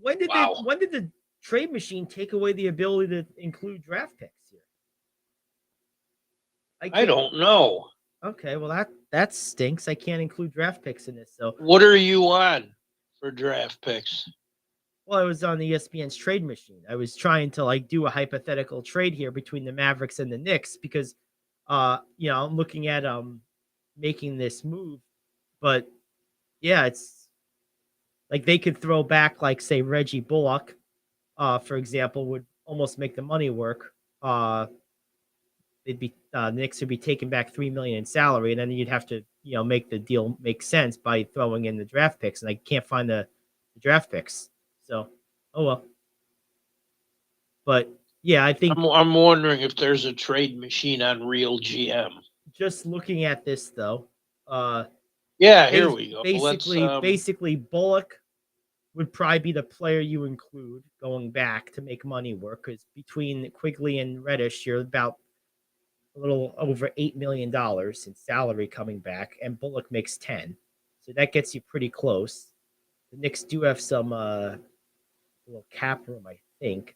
When did the trade machine take away the ability to include draft picks here? I don't know. Okay, well that stinks. I can't include draft picks in this. So what are you on for draft picks? Well, I was on the ESPN's trade machine. I was trying to do a hypothetical trade here between the Mavericks and the Knicks because I'm looking at making this move, but yeah, it's like they could throw back say Reggie Bullock, for example, would almost make the money work. It'd be Knicks would be taking back $3 million in salary, and then you'd have to make the deal make sense by throwing in the draft picks, and I can't find the draft picks. So, oh well. But yeah, I think I'm wondering if there's a trade machine on Real GM. Just looking at this though, here we go. Basically, Bullock would probably be the player you include going back to make money work, because between Quigley and Reddish, you're about a little over $8 million in salary coming back, and Bullock makes 10, so that gets you pretty close. The Knicks do have some little cap room, I think.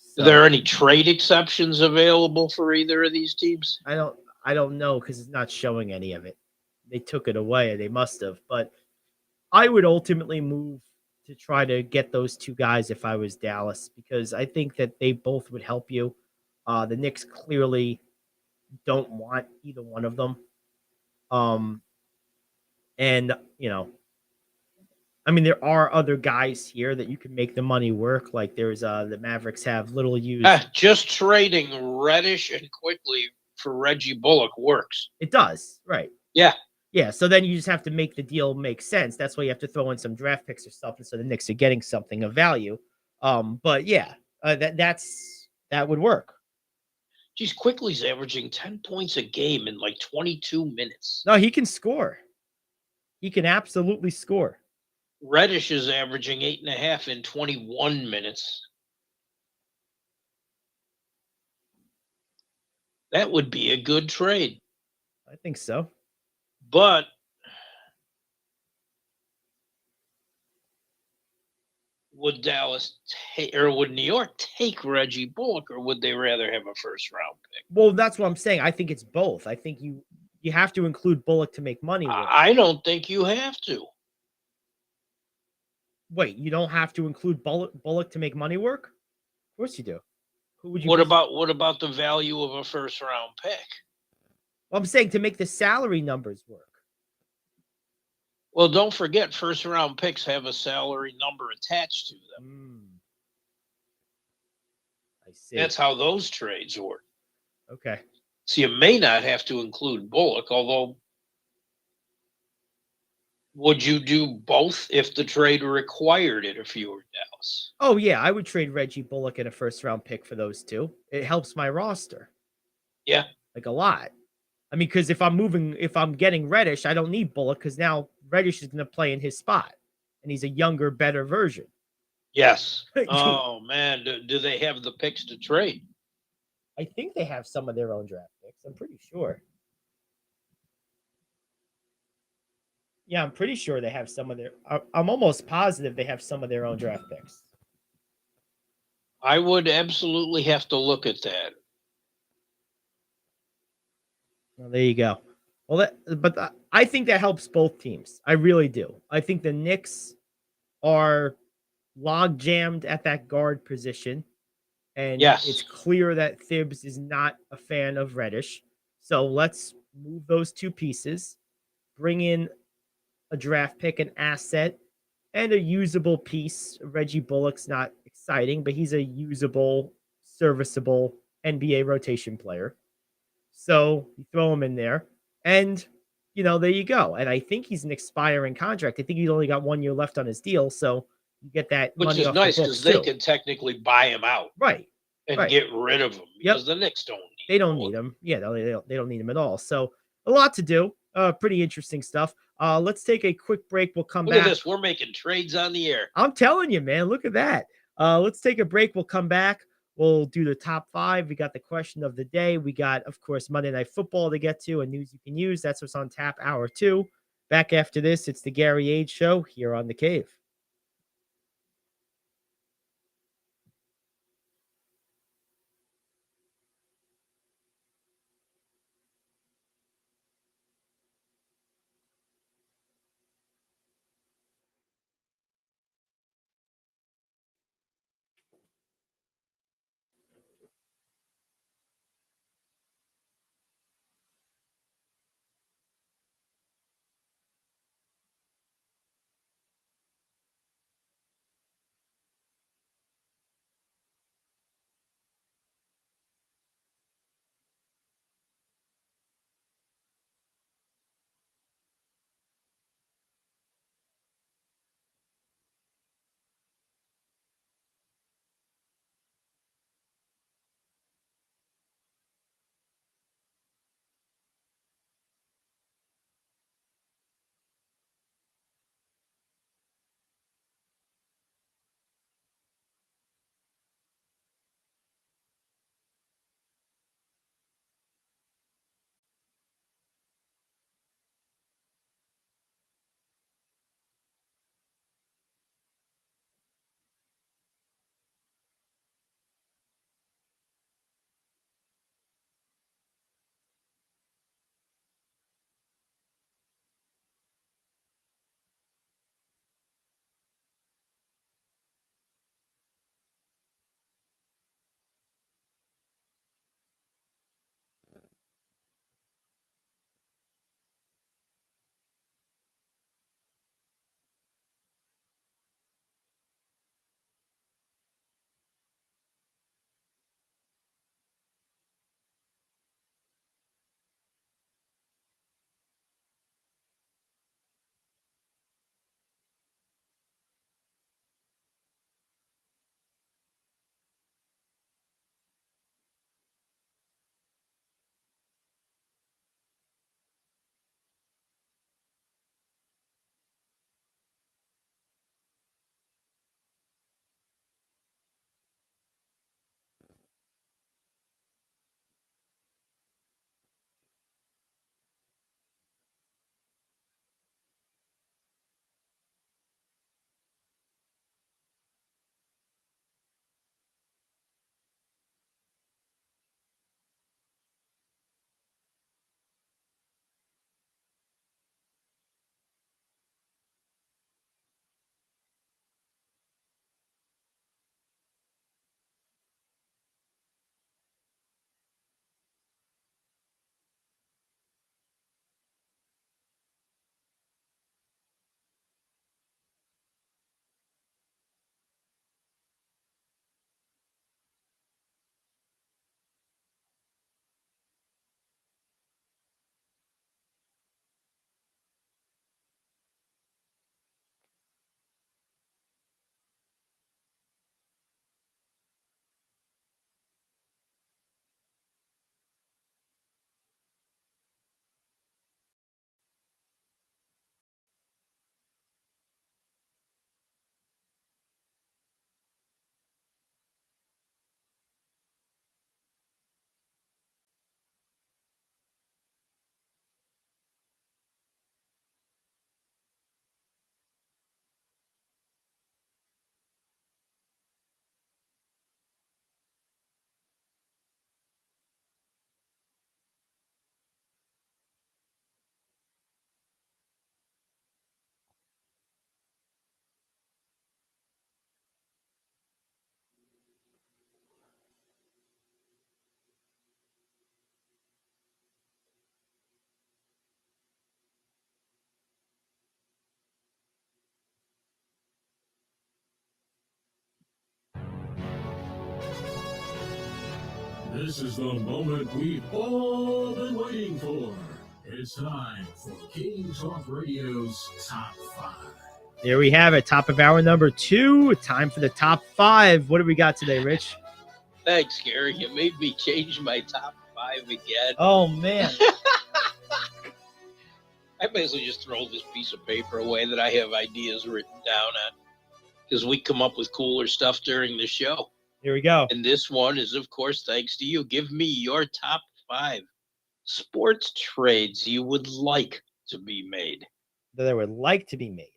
So, are there any trade exceptions available for either of these teams? I don't know, because it's not showing any of it. They took it away. They must have. But I would ultimately move to try to get those 2 guys if I was Dallas, because I think that they both would help you. The Knicks clearly don't want either one of them. And I mean, there are other guys here that you can make the money work. Like there's the Mavericks have little used. Just trading Reddish and Quickly for Reggie Bullock works. It does, right? Yeah. Yeah. So then you just have to make the deal make sense. That's why you have to throw in some draft picks or something, so the Knicks are getting something of value. But yeah, that would work. Geez, Quickly's averaging 10 points a game in like 22 minutes. No, he can score. He can absolutely score. Reddish is averaging 8.5 in 21 minutes. That would be a good trade. I think so. But would Dallas take, or would New York take Reggie Bullock, or would they rather have a first round pick? Well, that's what I'm saying. I think it's both. I think you have to include Bullock to make money. I don't think you have to. Wait, you don't have to include Bullock to make money work? Of course you do. Who would you? What about the value of a first round pick? Well, I'm saying to make the salary numbers work. Well, don't forget, first round picks have a salary number attached to them. I see. That's how those trades work. Okay. So you may not have to include Bullock, although would you do both if the trade required it if you were Dallas? Oh, yeah. I would trade Reggie Bullock and a first round pick for those two. It helps my roster. Yeah. Like a lot. I mean, because if I'm getting Reddish, I don't need Bullock because now Reddish is going to play in his spot. And he's a younger, better version. Yes. Oh, man. Do they have the picks to trade? I think they have some of their own draft picks. I'm pretty sure. Yeah, I'm pretty sure they have some of their. I'm almost positive they have some of their own draft picks. I would absolutely have to look at that. Well, there you go. Well, I think that helps both teams. I really do. I think the Knicks are log jammed at that guard position, and it's clear that Thibs is not a fan of Reddish. So let's move those two pieces, bring in a draft pick, an asset, and a usable piece. Reggie Bullock's not exciting, but he's a usable, serviceable NBA rotation player. So you throw him in there, and there you go. And I think he's an expiring contract. I think he's only got 1 year left on his deal, so you get that which money is off nice because they can technically buy him out, right, and get rid of him because the Knicks don't. They don't need him. Yeah, they don't need him at all. So a lot to do. Pretty interesting stuff. Let's take a quick break. We'll come back. Look at this. We're making trades on the air. I'm telling you, man. Look at that. Let's take a break. We'll come back. We'll do the top 5. We got the question of the day. We got, of course, Monday Night Football to get to and news you can use. That's what's on tap, hour 2. Back after this, it's the Gary Ayd Show here on The Cave. This is the moment we've all been waiting for. It's time for King Talk Radio's Top 5. There we have it. Top of hour number 2. Time for the top 5. What do we got today, Rich? Thanks, Gary. You made me change my top 5 again. Oh, man. I basically just throw this piece of paper away that I have ideas written down on, because we come up with cooler stuff during the show. Here we go. And this one is, of course, thanks to you. Give me your top 5 sports trades you would like to be made. That I would like to be made.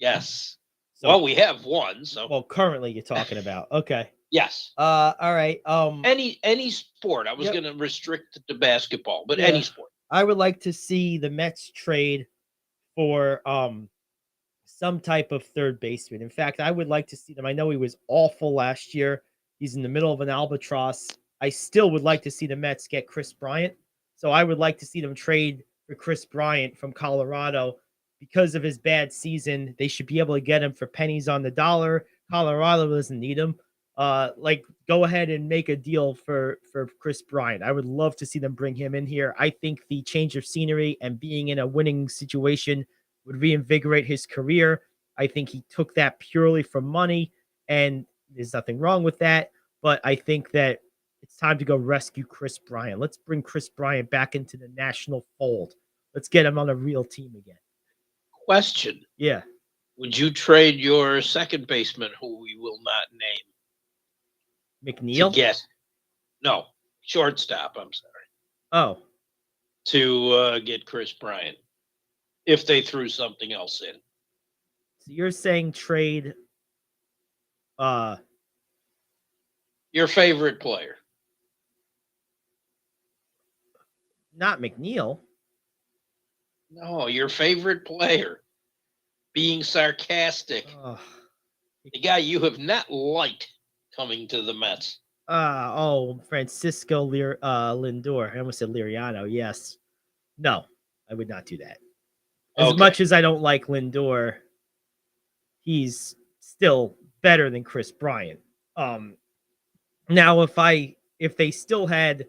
Yes. So, well, we have one. So. Well, currently you're talking about. Okay. Yes. All right. Any sport. I was going to restrict it to basketball, but any sport. I would like to see the Mets trade for some type of third baseman. In fact, I would like to see them. I know he was awful last year. He's in the middle of an albatross. I still would like to see the Mets get Chris Bryant. So I would like to see them trade for Chris Bryant from Colorado. Because of his bad season, they should be able to get him for pennies on the dollar. Colorado doesn't need him. Go ahead and make a deal for Chris Bryant. I would love to see them bring him in here. I think the change of scenery and being in a winning situation would reinvigorate his career. I think he took that purely for money, and there's nothing wrong with that. But I think that it's time to go rescue Chris Bryant. Let's bring Chris Bryant back into the national fold. Let's get him on a real team again. Question. Yeah. Would you trade your second baseman, who we will not name? McNeil? Yes. No. Shortstop, I'm sorry. Oh. To get Chris Bryant. If they threw something else in. So you're saying trade your favorite player. Not McNeil. No, your favorite player. Being sarcastic. The guy you have not liked coming to the Mets. Francisco Lindor. I almost said Liriano. Yes. No, I would not do that. As much as I don't like Lindor, he's still better than Chris Bryant. Now if they still had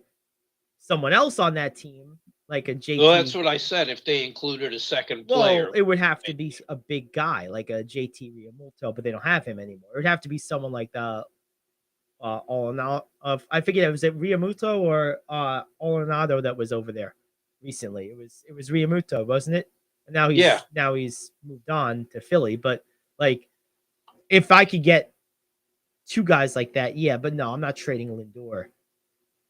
someone else on that team, like a JT. Well, that's what I said. If they included a second player, well, it would have to be a big guy like a JT Realmuto, but they don't have him anymore. It would have to be someone like the I forget, was it Realmuto or Olenado that was over there recently? It was Realmuto, wasn't it? And now he's moved on to Philly. But like, if I could get two guys like that, yeah. But no, I'm not trading Lindor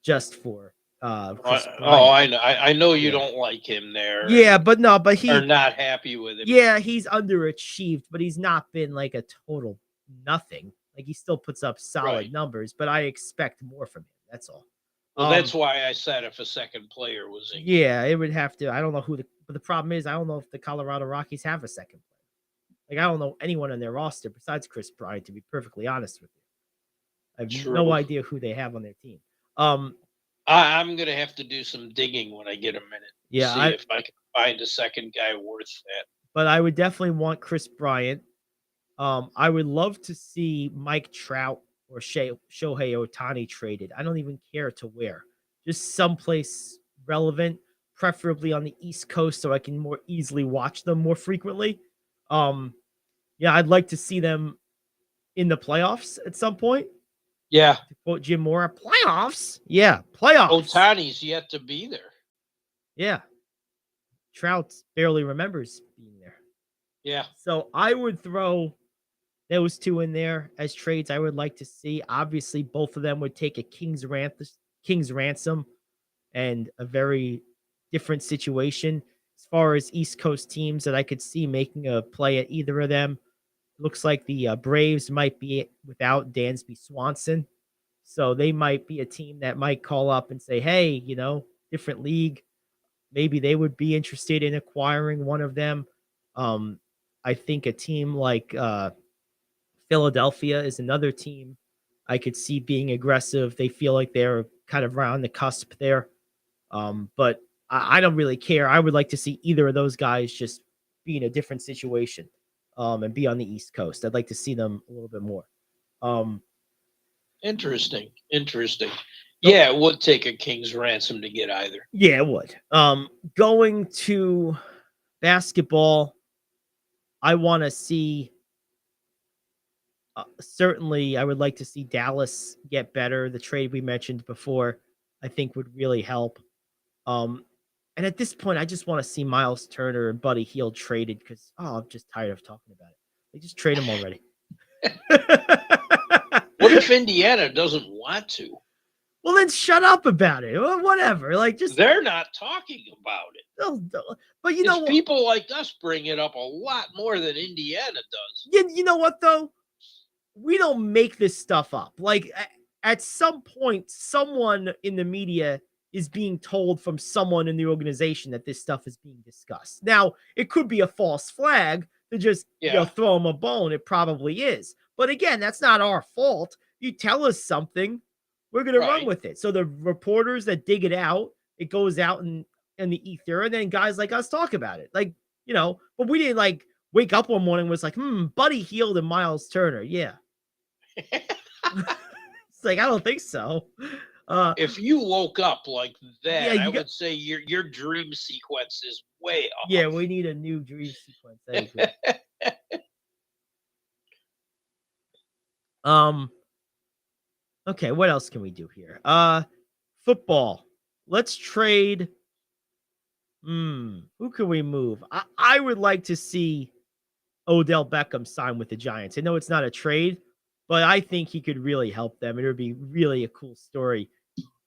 just for. I know you don't like him there. Yeah, but he are not happy with him. Yeah, he's underachieved, but he's not been like a total nothing. Like he still puts up solid numbers, but I expect more from him. That's all. Well, that's why I said if a second player was in. Yeah, it would have to. I don't know who but the problem is I don't know if the Colorado Rockies have a second player. Like I don't know anyone on their roster besides Chris Bryant, to be perfectly honest with you. I have no idea who they have on their team. I'm going to have to do some digging when I get a minute. Yeah. See if I can find a second guy worth that. But I would definitely want Chris Bryant. I would love to see Mike Trout or Shohei Ohtani traded. I don't even care to where. Just someplace relevant, preferably on the East Coast so I can more easily watch them more frequently. I'd like to see them in the playoffs at some point. Yeah. To quote Jim Mora, playoffs? Yeah, playoffs. Ohtani's yet to be there. Yeah. Trout barely remembers being there. Yeah. So I would throw those two in there as trades I would like to see. Obviously, both of them would take a king's ransom and a very different situation. As far as East Coast teams that I could see making a play at either of them, looks like the Braves might be without Dansby Swanson. So they might be a team that might call up and say, hey, different league. Maybe they would be interested in acquiring one of them. I think a team like Philadelphia is another team I could see being aggressive. They feel like they're kind of around the cusp there. But I don't really care. I would like to see either of those guys just be in a different situation. And be on the East Coast. I'd like to see them a little bit more. Interesting. Yeah, it would take a king's ransom to get either. Yeah, it would. Going to basketball, I want to see. Certainly, I would like to see Dallas get better. The trade we mentioned before, I think, would really help. And at this point, I just want to see Miles Turner and Buddy Hield traded because I'm just tired of talking about it. They just trade them already. What if Indiana doesn't want to? Well, then shut up about it. Well, whatever. Like, just They're not talking about it. But you know what? People like us bring it up a lot more than Indiana does. You know what though? We don't make this stuff up. Like at some point, someone in the media is being told from someone in the organization that this stuff is being discussed. Now, it could be a false flag to just throw them a bone. It probably is. But again, that's not our fault. You tell us something, we're going to run with it. So the reporters that dig it out, it goes out in the ether, and then guys like us talk about it. Like, but we didn't like wake up one morning and was like, Buddy Hield and Miles Turner. Yeah. It's like, I don't think so. If you woke up like that, I would say your dream sequence is way off. Yeah, we need a new dream sequence. Okay, what else can we do here? Football. Let's trade. Who can we move? I would like to see Odell Beckham sign with the Giants. I know it's not a trade, but I think he could really help them. It would be really a cool story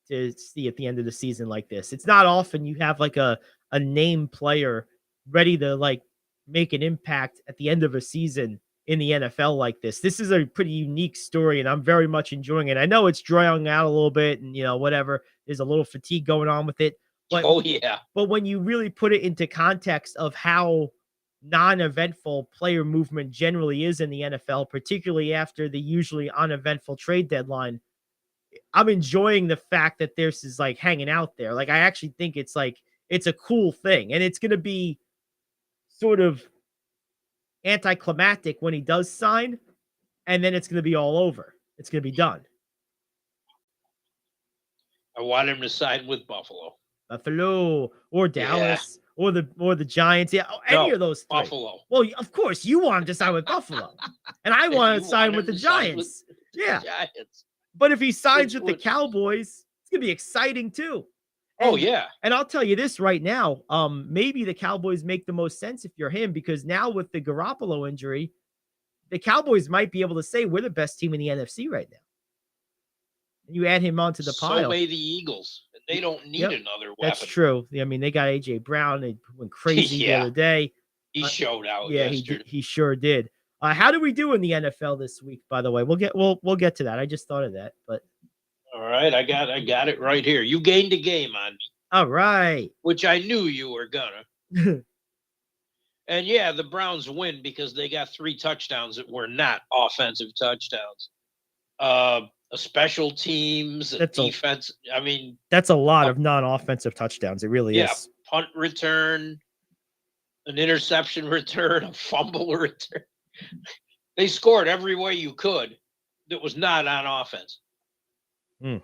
to see at the end of the season like this. It's not often you have like a name player ready to like make an impact at the end of a season in the NFL like this. This is a pretty unique story, and I'm very much enjoying it. I know it's drawing out a little bit, and whatever. There's a little fatigue going on with it. But, But when you really put it into context of how non-eventful player movement generally is in the NFL, particularly after the usually uneventful trade deadline, I'm enjoying the fact that this is like hanging out there. Like, I actually think it's a cool thing, and it's going to be sort of anticlimactic when he does sign, and then it's going to be all over. It's going to be done. I want him to sign with Buffalo or Dallas or the Giants. Yeah, any of those three. Buffalo. Well, of course you want him to sign with Buffalo, and I want to sign with the Giants. Giants. But if he signs with the Cowboys, it's gonna be exciting too. And I'll tell you this right now. Maybe the Cowboys make the most sense if you're him, because now with the Garoppolo injury, the Cowboys might be able to say we're the best team in the NFC right now. And you add him onto the pile. So may the Eagles. They don't need another weapon. That's true. I mean, they got AJ Brown. They went crazy the other day. He showed out. Yeah, he sure did. How do we do in the NFL this week? By the way, we'll get to that. I just thought of that, but all right, I got it right here. You gained a game on me. All right, which I knew you were gonna. And yeah, the Browns win because they got 3 touchdowns that were not offensive touchdowns. Special teams, defense. I mean, that's a lot of non-offensive touchdowns. It really is. Punt return, an interception return, a fumble return. They scored every way you could that was not on offense. You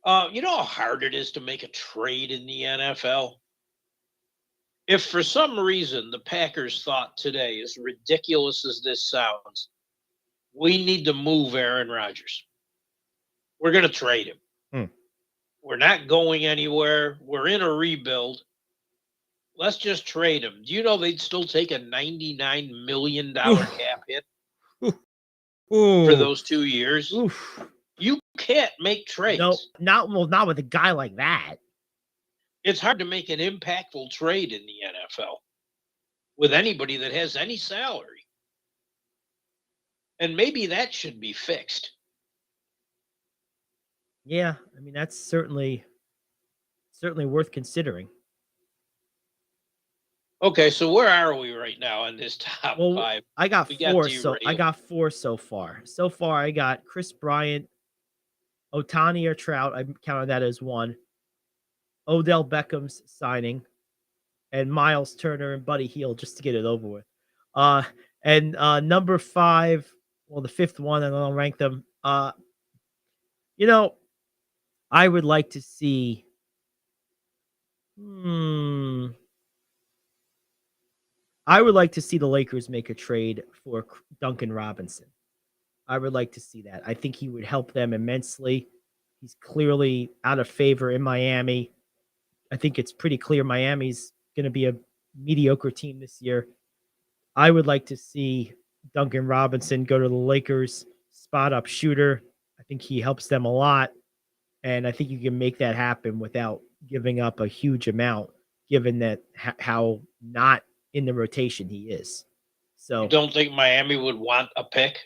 know how hard it is to make a trade in the NFL? If for some reason the Packers thought today, as ridiculous as this sounds, we need to move Aaron Rodgers, we're going to trade him. We're not going anywhere. We're in a rebuild. Let's just trade him. Do you know they'd still take a $99 million cap hit for those 2 years? You can't make trades. No, not with a guy like that. It's hard to make an impactful trade in the NFL with anybody that has any salary. And maybe that should be fixed. Yeah, I mean, that's certainly worth considering. Okay, so where are we right now on this top 5? I got 4 so far. So far, I got Chris Bryant, Ohtani or Trout. I counted that as 1. Odell Beckham's signing, and Miles Turner and Buddy Hield, just to get it over with. And number 5, well, the 5th one, and I'll rank them. I would like to see. I would like to see the Lakers make a trade for Duncan Robinson. I would like to see that. I think he would help them immensely. He's clearly out of favor in Miami. I think it's pretty clear Miami's going to be a mediocre team this year. I would like to see Duncan Robinson go to the Lakers, spot up shooter. I think he helps them a lot. And I think you can make that happen without giving up a huge amount, given that how not in the rotation he is. So You don't think Miami would want a pick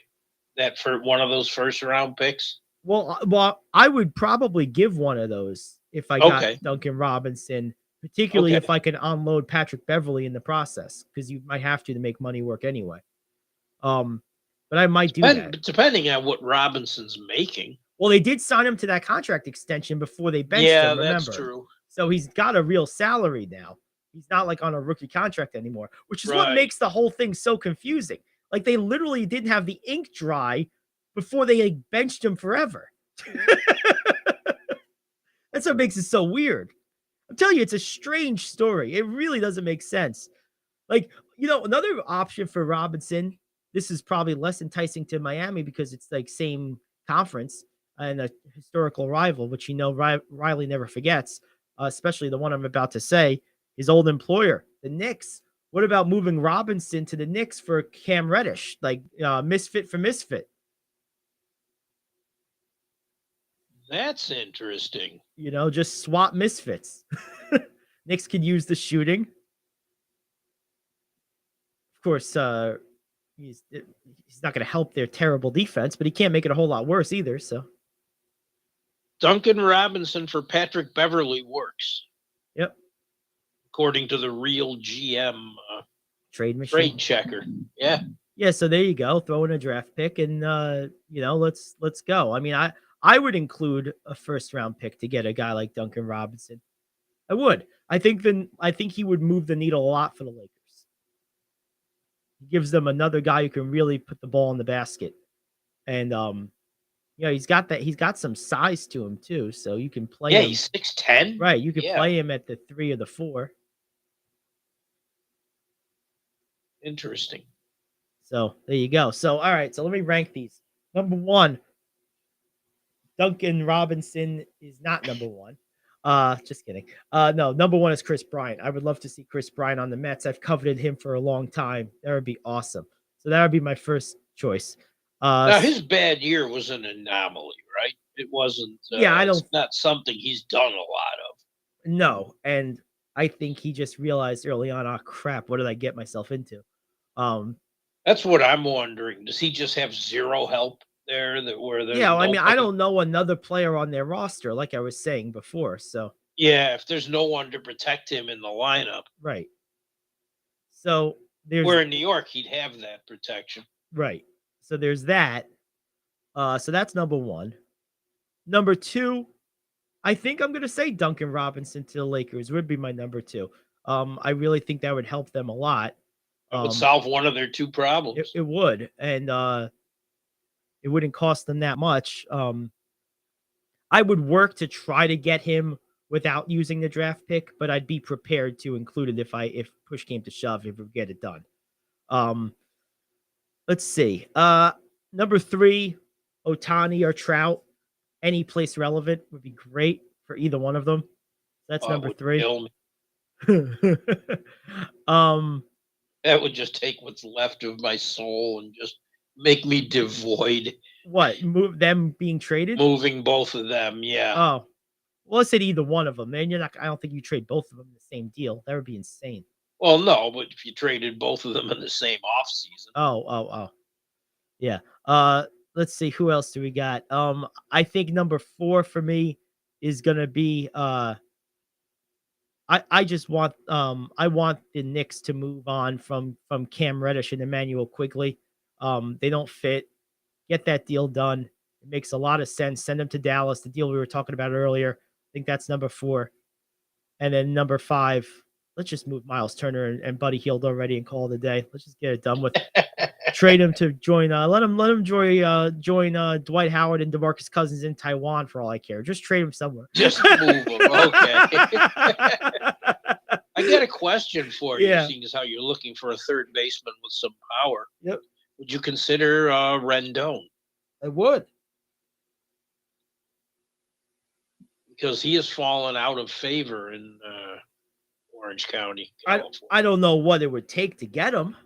that for one of those first round picks? Well, I would probably give one of those if I got Duncan Robinson, particularly if I can unload Patrick Beverly in the process, because you might have to make money work anyway. But I might do that. Depending on what Robinson's making. Well, they did sign him to that contract extension before they benched him, remember? That's true. So he's got a real salary now. He's not like on a rookie contract anymore, which is what makes the whole thing so confusing. Like they literally didn't have the ink dry before they benched him forever. That's what makes it so weird. I'm telling you, it's a strange story. It really doesn't make sense. Like, another option for Robinson, this is probably less enticing to Miami because it's like same conference and a historical rival, which Riley never forgets, especially the one I'm about to say, his old employer, the Knicks. What about moving Robinson to the Knicks for Cam Reddish, like misfit for misfit? That's interesting. Just swap misfits. Knicks could use the shooting. Of course, he's not going to help their terrible defense, but he can't make it a whole lot worse either. So Duncan Robinson for Patrick Beverly works. Yep. According to the real GM trade machine. Trade checker. Yeah. Yeah, so there you go. Throw in a draft pick and let's go. I mean, I would include a first round pick to get a guy like Duncan Robinson. I would. I think he would move the needle a lot for the Lakers. He gives them another guy who can really put the ball in the basket. And he's got some size to him too, so you can play him. He's 6'10". Right, you can play him at the 3 or the 4. Interesting. So there you go. So all right, so let me rank these. Number 1, Duncan Robinson is not number 1. Just kidding. No, number 1 is Chris Bryant. I would love to see Chris Bryant on the Mets. I've coveted him for a long time. That would be awesome. So that would be my first choice. Now his bad year was an anomaly, right? It wasn't. It's not something he's done a lot of. No, and I think he just realized early on, oh crap, what did I get myself into? That's what I'm wondering. Does he just have zero help there? I don't know another player on their roster, like I was saying before. So if there's no one to protect him in the lineup, right? So where in New York he'd have that protection, right? So there's that. So that's number 1. Number 2, I think I'm gonna say Duncan Robinson to the Lakers would be my number 2. I really think that would help them a lot. It would solve one of their 2 problems. It would, and it wouldn't cost them that much. I would work to try to get him without using the draft pick, but I'd be prepared to include it if push came to shove, if we get it done. Let's see. Number 3, Ohtani or Trout. Any place relevant would be great for either one of them. That's number 3. That would just take what's left of my soul and just make me devoid. What? Move them being traded? Moving both of them, yeah. Oh. Well, let's say either one of them. Man, I don't think you trade both of them in the same deal. That would be insane. Well, no, but if you traded both of them in the same offseason. Oh. Yeah. Let's see. Who else do we got? I think number 4 for me is gonna be I just want I want the Knicks to move on from Cam Reddish and Emmanuel Quigley. They don't fit. Get that deal done. It makes a lot of sense. Send them to Dallas. The deal we were talking about earlier. I think that's number 4. And then number 5, let's just move Miles Turner and Buddy Hield already and call it a day. Let's just get it done with. Trade him to join. Let him join Dwight Howard and DeMarcus Cousins in Taiwan for all I care. Just trade him somewhere. Just move him. Okay. I got a question for you, Yeah. seeing as how you're looking for a third baseman with some power. Yep. Would you consider Rendon? I would. Because he has fallen out of favor in Orange County, California. I don't know what it would take to get him,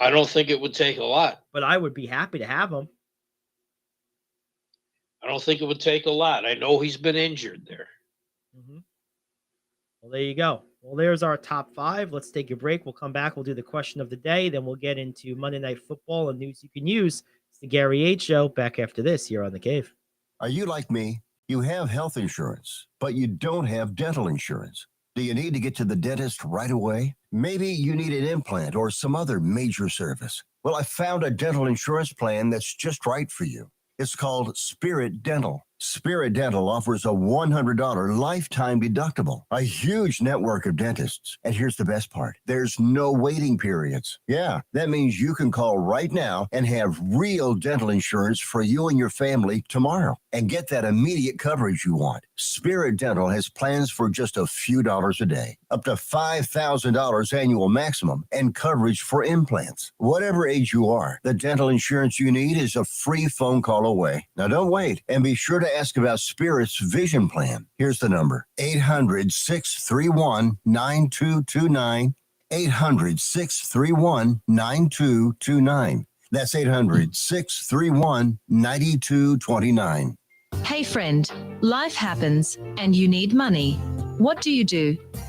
I don't think it would take a lot. but I would be happy to have him. I don't think it would take a lot. I know he's been injured there. Mm-hmm. Well, there you go. Well, there's our top 5. Let's take a break. We'll come back. We'll do the question of the day. Then we'll get into Monday Night Football and news you can use. It's the Gary Ayd Show. Back after this here on The Cave. Are you like me? You have health insurance, but you don't have dental insurance. Do you need to get to the dentist right away? Maybe you need an implant or some other major service. Well, I found a dental insurance plan that's just right for you. It's called Spirit Dental. Spirit Dental offers a $100 lifetime deductible, a huge network of dentists. And here's the best part. There's no waiting periods. Yeah, that means you can call right now and have real dental insurance for you and your family tomorrow and get that immediate coverage you want. Spirit Dental has plans for just a few dollars a day, up to $5,000 annual maximum, and coverage for implants. Whatever age you are, the dental insurance you need is a free phone call away. Now don't wait, and be sure to ask about Spirit's vision plan. Here's the number: 800-631-9229. 800-631-9229. That's 800-631-9229. Hey friend, life happens and you need money. What do?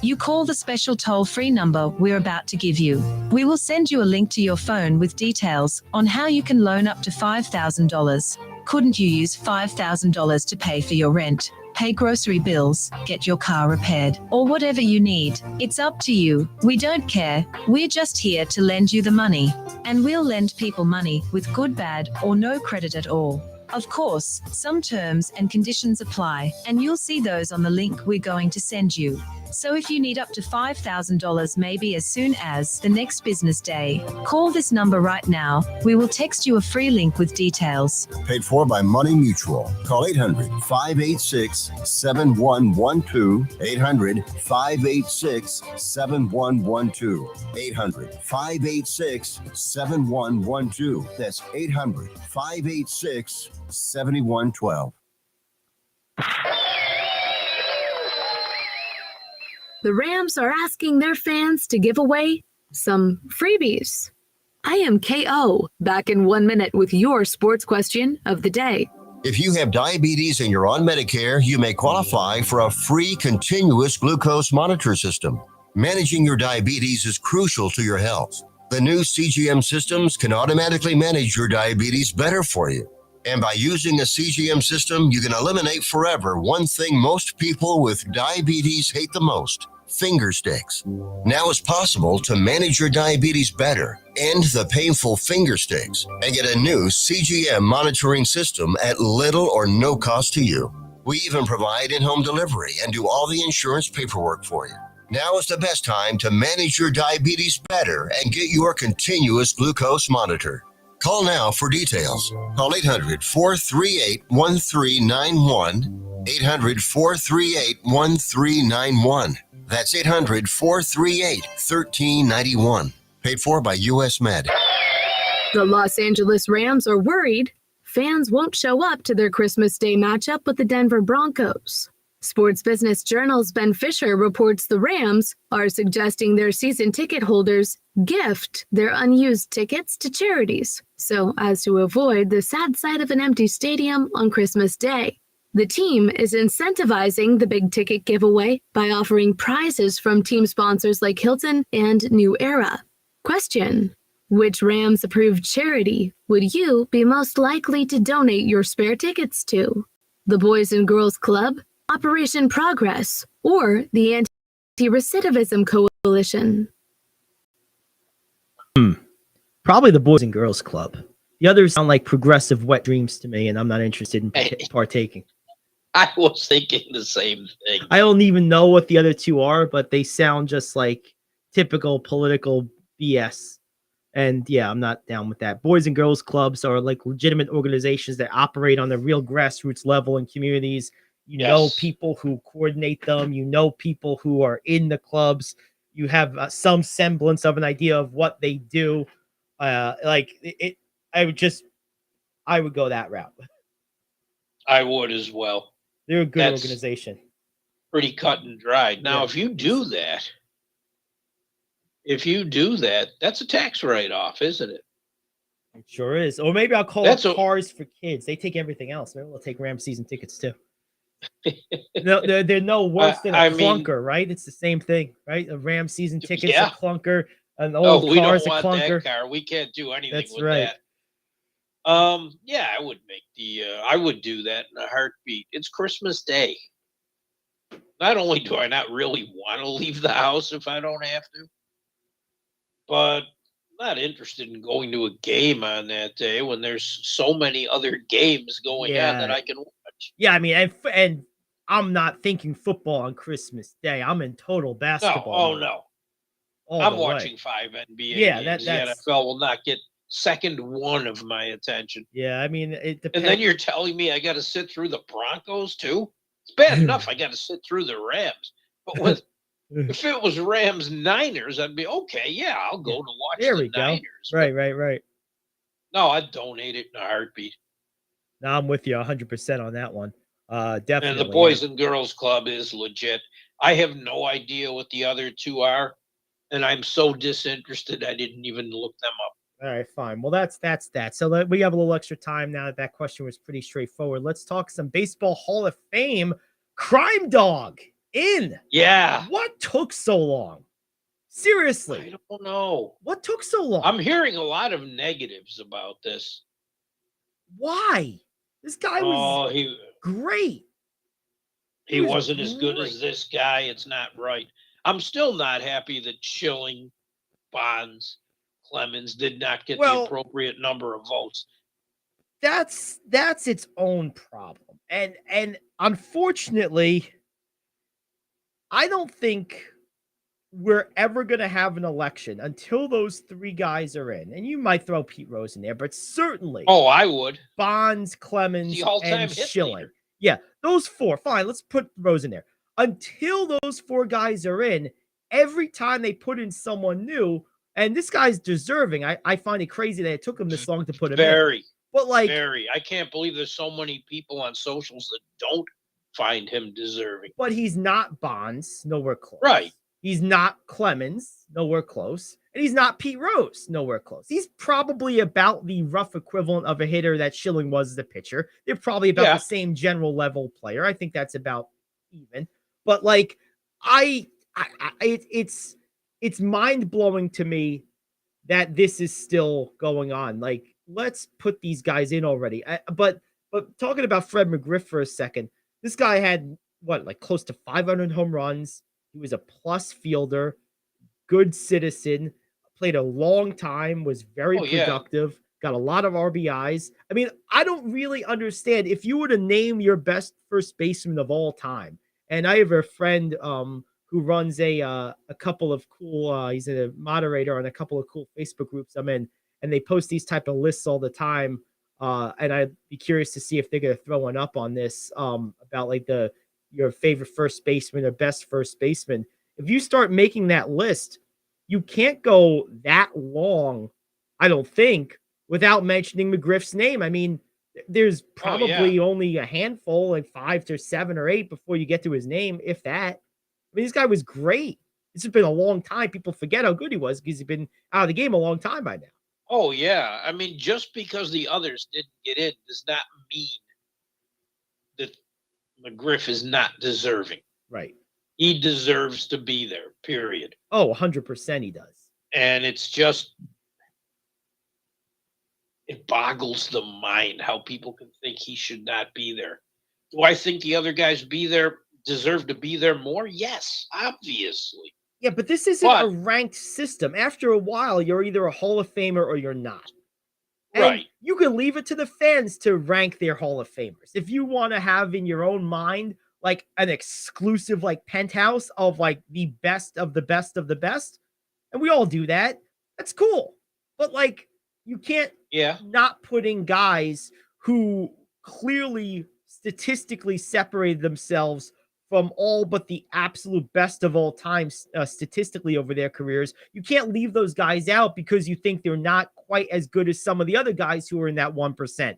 You call the special toll-free number we're about to give you. We will send you a link to your phone with details on how you can loan up to $5,000. Couldn't you use $5,000 to pay for your rent, pay grocery bills, get your car repaired, or whatever you need? It's up to you. We don't care. We're just here to lend you the money. And we'll lend people money with good, bad, or no credit at all. Of course, some terms and conditions apply, and you'll see those on the link we're going to send you. So if you need up to $5,000 maybe as soon as the next business day, call this number right now. We will text you a free link with details. Paid for by Money Mutual. Call 800-586-7112. 800-586-7112. 800-586-7112. That's 800-586-7112. The Rams are asking their fans to give away some freebies. I am KO, back in 1 minute with your sports question of the day. If you have diabetes and you're on Medicare, you may qualify for a free continuous glucose monitor system. Managing your diabetes is crucial to your health. The new CGM systems can automatically manage your diabetes better for you. And by using a CGM system, you can eliminate forever one thing most people with diabetes hate the most: finger sticks. Now it's possible to manage your diabetes better, end the painful finger sticks, and get a new CGM monitoring system at little or no cost to you. We even provide in-home delivery and do all the insurance paperwork for you. Now is the best time to manage your diabetes better and get your continuous glucose monitor. Call now for details. Call 800-438-1391. 800-438-1391. That's 800-438-1391. Paid for by U.S. Med. The Los Angeles Rams are worried fans won't show up to their Christmas Day matchup with the Denver Broncos. Sports Business Journal's Ben Fisher reports the Rams are suggesting their season ticket holders gift their unused tickets to charities, so as to avoid the sad sight of an empty stadium on Christmas Day. The team is incentivizing the big ticket giveaway by offering prizes from team sponsors like Hilton and New Era. Question: which Rams-approved charity would you be most likely to donate your spare tickets to? The Boys and Girls Club, Operation Progress, or the Anti-Recidivism Coalition? Probably the Boys and Girls Club. The others sound like progressive wet dreams to me, and I'm not interested in partaking. I was thinking the same thing. I don't even know what the other two are, but they sound just like typical political BS. And yeah, I'm not down with that. Boys and girls clubs are like legitimate organizations that operate on the real grassroots level in communities. You know Yes. people who coordinate them. You know people who are in the clubs. You have some semblance of an idea of what they do. I would go that route. I would as well. They're a good That's organization. pretty cut and dried. Now, Yeah. if you do that, that's a tax write-off, isn't it? It sure is. Or maybe I'll call That's it a- Cars for Kids. They take everything else. Maybe we'll take Ram season tickets too. No, they're no worse than a I mean- clunker, right? It's the same thing, right? A Ram season ticket's Yeah. a clunker, an No, old we don't car's a want clunker. that car. We can't do anything That's with right. that. Yeah, I would I would do that in a heartbeat. It's Christmas Day. Not only do I not really want to leave the house if I don't have to, but I'm not interested in going to a game on that day when there's so many other games going on that Yeah. I can watch. Yeah, I mean, and I'm not thinking football on Christmas Day. I'm in total No, basketball. oh mode no. all I'm the way. watching 5 NBA Yeah, games. that's- The NFL will not get second one of my attention. Yeah, I mean, it depends. And then you're telling me I got to sit through the Broncos too? It's bad enough I got to sit through the Rams. But if it was Rams Niners, I'd be okay. Yeah, I'll go to watch There the we go. Niners. Right. No, I'd donate it in a heartbeat. No, I'm with you 100% on that one. Definitely. And the Boys and Girls Club is legit. I have no idea what the other two are, and I'm so disinterested I didn't even look them up. All right, fine. Well, that's that. So we have a little extra time now that question was pretty straightforward. Let's talk some Baseball Hall of Fame. Crime Dog in. Yeah. What took so long? I Seriously, don't know. what took so long? I'm hearing a lot of negatives about this. Why? This guy was he great. he was wasn't as good great. as this guy. It's not right. I'm still not happy that Schilling, Bonds, Clemens did not get Well- the appropriate number of votes. That's its own problem. And unfortunately, I don't think we're ever going to have an election until those three guys are in. And you might throw Pete Rose in there, but certainly Oh, I would. Bonds, Clemens, The all-time and hit Schilling. leader. Yeah, those four. Fine, let's put Rose in there. Until those four guys are in, every time they put in someone new, and this guy's deserving. I find it crazy that it took him this long to put him in. Very, But like, very. I can't believe there's so many people on socials that don't find him deserving. but he's not Bonds, nowhere close. Right. He's not Clemens, nowhere close. And he's not Pete Rose, nowhere close. He's probably about the rough equivalent of a hitter that Schilling was as a pitcher. They're probably about Yeah. the same general level player. I think that's about even. But like, it's mind blowing to me that this is still going on. Like, let's put these guys in already. But talking about Fred McGriff for a second, this guy had like close to 500 home runs. He was a plus fielder, good citizen, played a long time, was very Oh, yeah. productive, got a lot of RBIs. I mean, I don't really understand if you were to name your best first baseman of all time. And I have a friend who runs a couple of cool he's a moderator on a couple of cool Facebook groups I'm in, and they post these type of lists all the time. And I'd be curious to see if they're gonna throw one up on this about like your favorite first baseman or best first baseman. If you start making that list, you can't go that long, I don't think, without mentioning McGriff's name. I mean, there's probably only a handful, like 5 to 7 or 8 before you get to his name, if that. I mean, this guy was great. This has been a long time. People forget how good he was because he's been out of the game a long time by now. Oh, yeah. I mean, just because the others didn't get in does not mean that McGriff is not deserving. Right. He deserves to be there, period. Oh, 100% he does. And it's just, it boggles the mind how people can think he should not be there. Do I think the other guys deserve to be there more? Yes, obviously. Yeah, but this isn't a ranked system. After a while, you're either a Hall of Famer or you're not. And Right. you can leave it to the fans to rank their Hall of Famers. If you want to have in your own mind like an exclusive like penthouse of like the best of the best of the best, and we all do that, that's cool. But like, you can't not put in guys who clearly statistically separated themselves from all but the absolute best of all time statistically over their careers. You can't leave those guys out because you think they're not quite as good as some of the other guys who are in that 1%.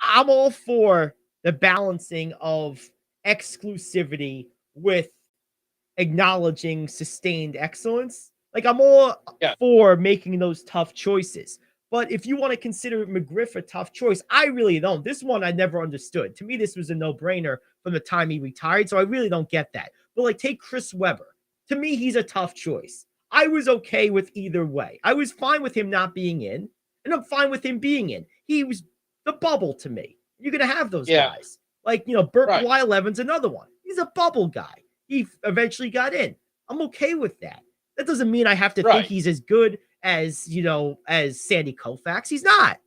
I'm all for the balancing of exclusivity with acknowledging sustained excellence. Like, I'm all for making those tough choices. But if you want to consider McGriff a tough choice, I really don't. This one I never understood. To me, this was a no-brainer from the time he retired, so I really don't get that. But like, take Chris Webber. To me, he's a tough choice. I was okay with either way. I was fine with him not being in, and I'm fine with him being in. He was the bubble to me. You're going to have those guys. Like, Burt Blyleven's another one. He's a bubble guy. He eventually got in. I'm okay with that. That doesn't mean I have to think he's as good as, as Sandy Koufax. He's not.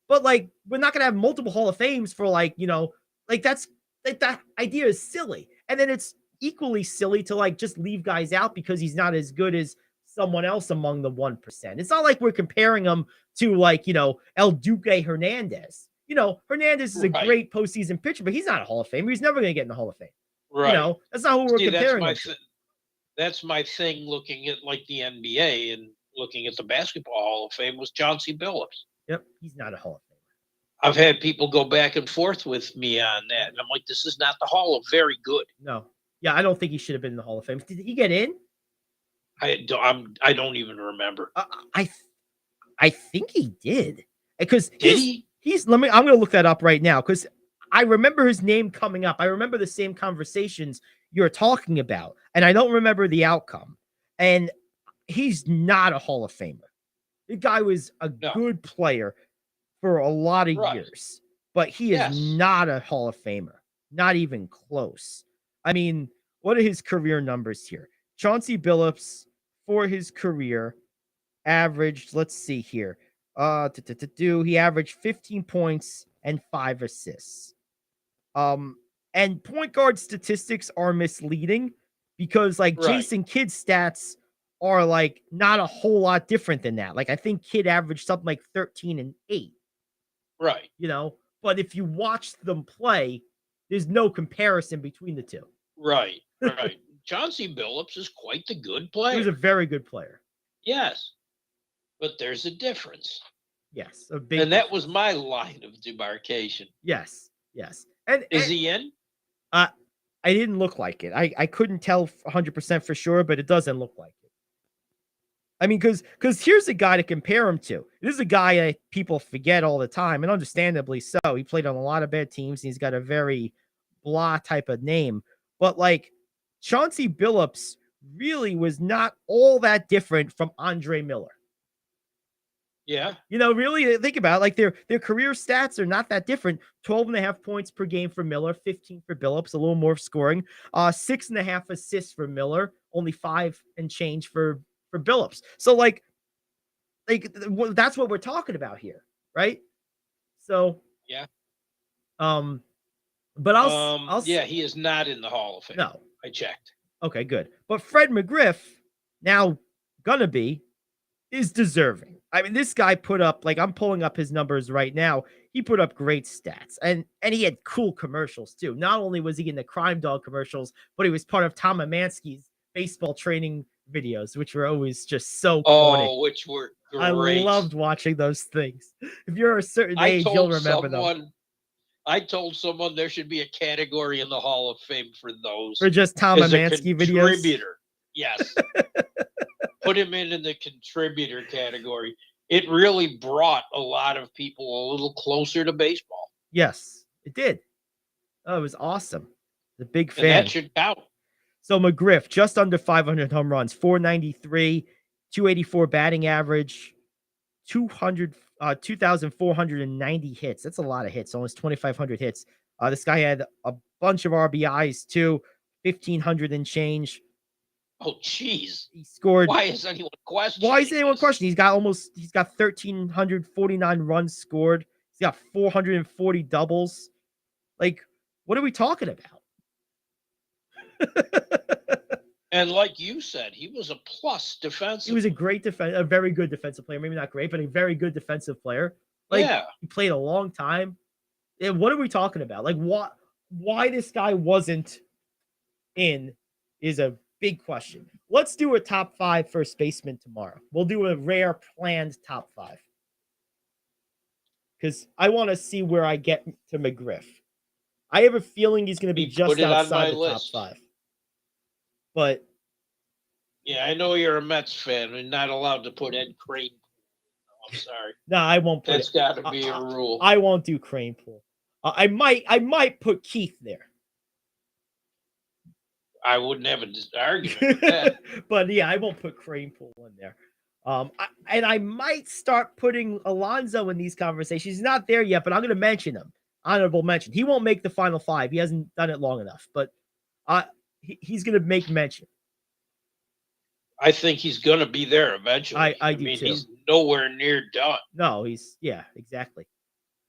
But like, we're not going to have multiple Hall of Fames for that's like, that idea is silly. And then it's equally silly to like just leave guys out because he's not as good as someone else among the 1%. It's not like we're comparing him to like, El Duque Hernandez. Hernandez is a great postseason pitcher, but he's not a Hall of Famer. He's never going to get in the Hall of Fame. Right. That's not who we're comparing him to. That's my thing looking at like the NBA and looking at the Basketball Hall of Fame was Chauncey Billups. Yep. He's not a Hall of Famer. I've had people go back and forth with me on that. And I'm like, this is not the Hall of Very Good. No. Yeah, I don't think he should have been in the Hall of Fame. Did he get in? I don't even remember. I think he did. Because he? I'm going to look that up right now because I remember his name coming up. I remember the same conversations you're talking about, and I don't remember the outcome. And he's not a Hall of Famer. The guy was a good player for a lot of years, but he is not a Hall of Famer. Not even close. I mean, what are his career numbers here? Chauncey Billups for his career averaged, let's see here. He averaged 15 points and 5 assists. And point guard statistics are misleading because like Jason Kidd's stats are like not a whole lot different than that. Like I think Kidd averaged something like 13 and 8. Right. But if you watch them play, there's no comparison between the two. Right. Chauncey Billups is quite the good player. He was a very good player. Yes. But there's a difference. Yes. A big and that was my line of demarcation. Yes. And is he in? I didn't look like it. I couldn't tell 100% for sure, but it doesn't look like it. I mean, because here's a guy to compare him to. This is a guy that people forget all the time, and understandably so. He played on a lot of bad teams, and he's got a very blah type of name. But like Chauncey Billups really was not all that different from Andre Miller. Yeah. Really think about it. Like their career stats are not that different. 12.5 points per game for Miller, 15 for Billups, a little more scoring. 6.5 assists for Miller, only 5 and change for Billups. So like that's what we're talking about here, right? So yeah. But I'll he is not in the Hall of Fame. No, I checked. Okay, good. But Fred McGriff, now gonna be, is deserving. I mean, this guy put up, like, I'm pulling up his numbers right now. He put up great stats, and he had cool commercials too. Not only was he in the Crime Dog commercials, but he was part of Tom Amansky's baseball training videos, which were always just so corny. Oh, which were great. I loved watching those things. If you're a certain age, you'll remember them. I told someone there should be a category in the Hall of Fame for those. For just Tom Amansky videos? Contributor. Yes. Put him in the contributor category. It really brought a lot of people a little closer to baseball. Yes, it did. Oh, it was awesome. The big fan. And that should count. So McGriff, just under 500 home runs, 493, 284 batting average, 2,490 hits. That's a lot of hits, almost 2,500 hits. This guy had a bunch of RBIs too, 1,500 and change. Oh, jeez. He scored. Why is anyone questioning? Why is anyone questioning? He's got 1,349 runs scored. He's got 440 doubles. Like, what are we talking about? And like you said, he was a plus defensive. He was a very good defensive player. Maybe not great, but a very good defensive player. Like, Yeah. he played a long time. And what are we talking about? Like, why this guy wasn't in is a big question. Let's do a top 5 first baseman tomorrow. We'll do a rare planned top 5. Because I want to see where I get to McGriff. I have a feeling he's going to be just outside the top 5. But yeah, I know you're a Mets fan and not allowed to put Ed Crane. I'm sorry. No, I won't put That's got to be a rule. I won't do Crane Pool. I might put Keith there. I wouldn't have an argument with that. But yeah, I won't put Crane Pool in there. I might start putting Alonso in these conversations. He's not there yet, but I'm going to mention him. Honorable mention. He won't make the final 5. He hasn't done it long enough, but he's going to make mention. I think he's going to be there eventually. I do too. He's nowhere near done. No, exactly.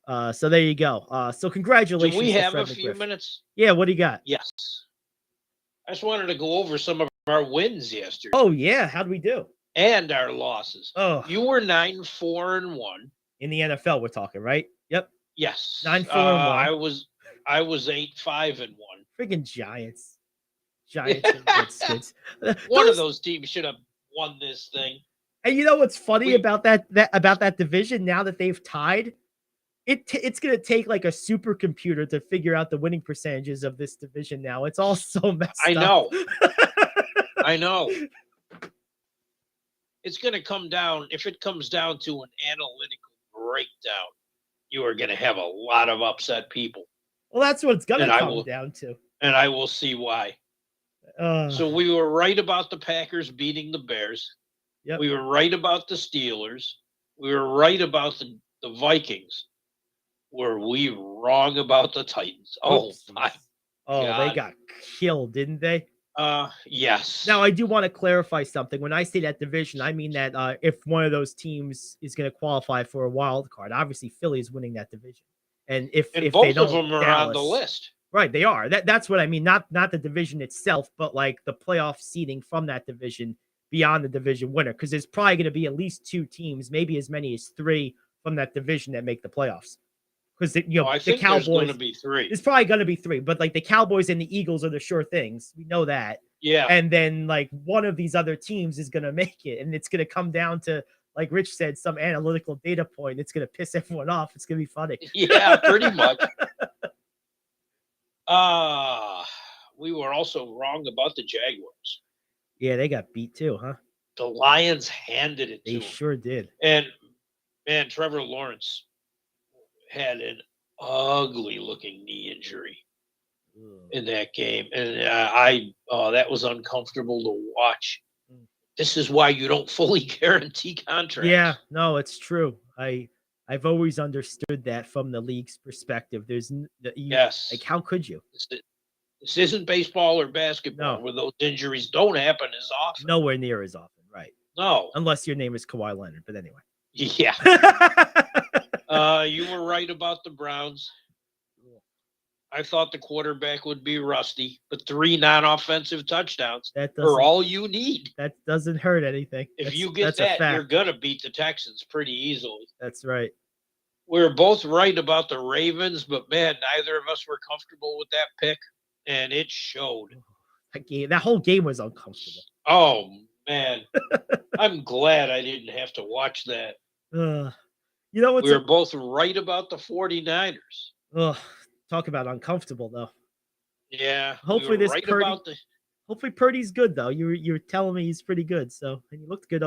So there you go. So congratulations. Do we to have Fred a few McGriff. minutes? Yeah, what do you got? Yes. I just wanted to go over some of our wins yesterday. Oh yeah, how'd we do? And our losses. Oh, you were 9-4-1 in the NFL. We're talking, right? Yep. Yes. 9-4-1. I was 8-5-1. Freaking Giants. And Redskins. One of those teams should have won this thing. And you know what's funny about that division? Now that they've tied, it's gonna take like a supercomputer to figure out the winning percentages of this division. Now it's all so messed up. I know. I know. It's going to come down, if it comes down to an analytical breakdown, you are going to have a lot of upset people. Well, that's what it's going to come down to. And I will see why. So we were right about the Packers beating the Bears. Yep. We were right about the Steelers. We were right about the Vikings. Were we wrong about the Titans? Oh, my God. They got killed, didn't they? Yes. Now, I do want to clarify something. When I say that division, I mean that if one of those teams is going to qualify for a wild card, obviously Philly is winning that division. And if both they don't, of them are on the list. Right, they are. That's what I mean. Not the division itself, but like the playoff seeding from that division beyond the division winner. Because there's probably going to be at least 2 teams, maybe as many as 3 from that division that make the playoffs. Because the Cowboys, going to be 3. It's probably going to be 3, but like the Cowboys and the Eagles are the sure things. We know that. Yeah. And then like one of these other teams is going to make it, and it's going to come down to, like Rich said, some analytical data point. It's going to piss everyone off. It's going to be funny. Yeah, pretty much. We were also wrong about the Jaguars. Yeah, they got beat too, huh? The Lions handed it to them. They sure did. And man, Trevor Lawrence had an ugly looking knee injury in that game. And that was uncomfortable to watch. This is why you don't fully guarantee contracts. Yeah, no, it's true. I've always understood that from the league's perspective. Yes. Like, how could you? This isn't baseball or basketball where those injuries don't happen as often. Nowhere near as often, right? No. Unless your name is Kawhi Leonard, but anyway. Yeah. You were right about the Browns. I thought the quarterback would be rusty, but 3 non-offensive touchdowns are all you need. That doesn't hurt anything. If you get that, you're going to beat the Texans pretty easily. That's right. We're both right about the Ravens, but man, neither of us were comfortable with that pick, and it showed. That whole game was uncomfortable. Oh, man. I'm glad I didn't have to watch that. You know what? We were both right about the 49ers. Talk about uncomfortable, though. Yeah. Hopefully hopefully Purdy's good, though. You're telling me he's pretty good, so, and he looked good,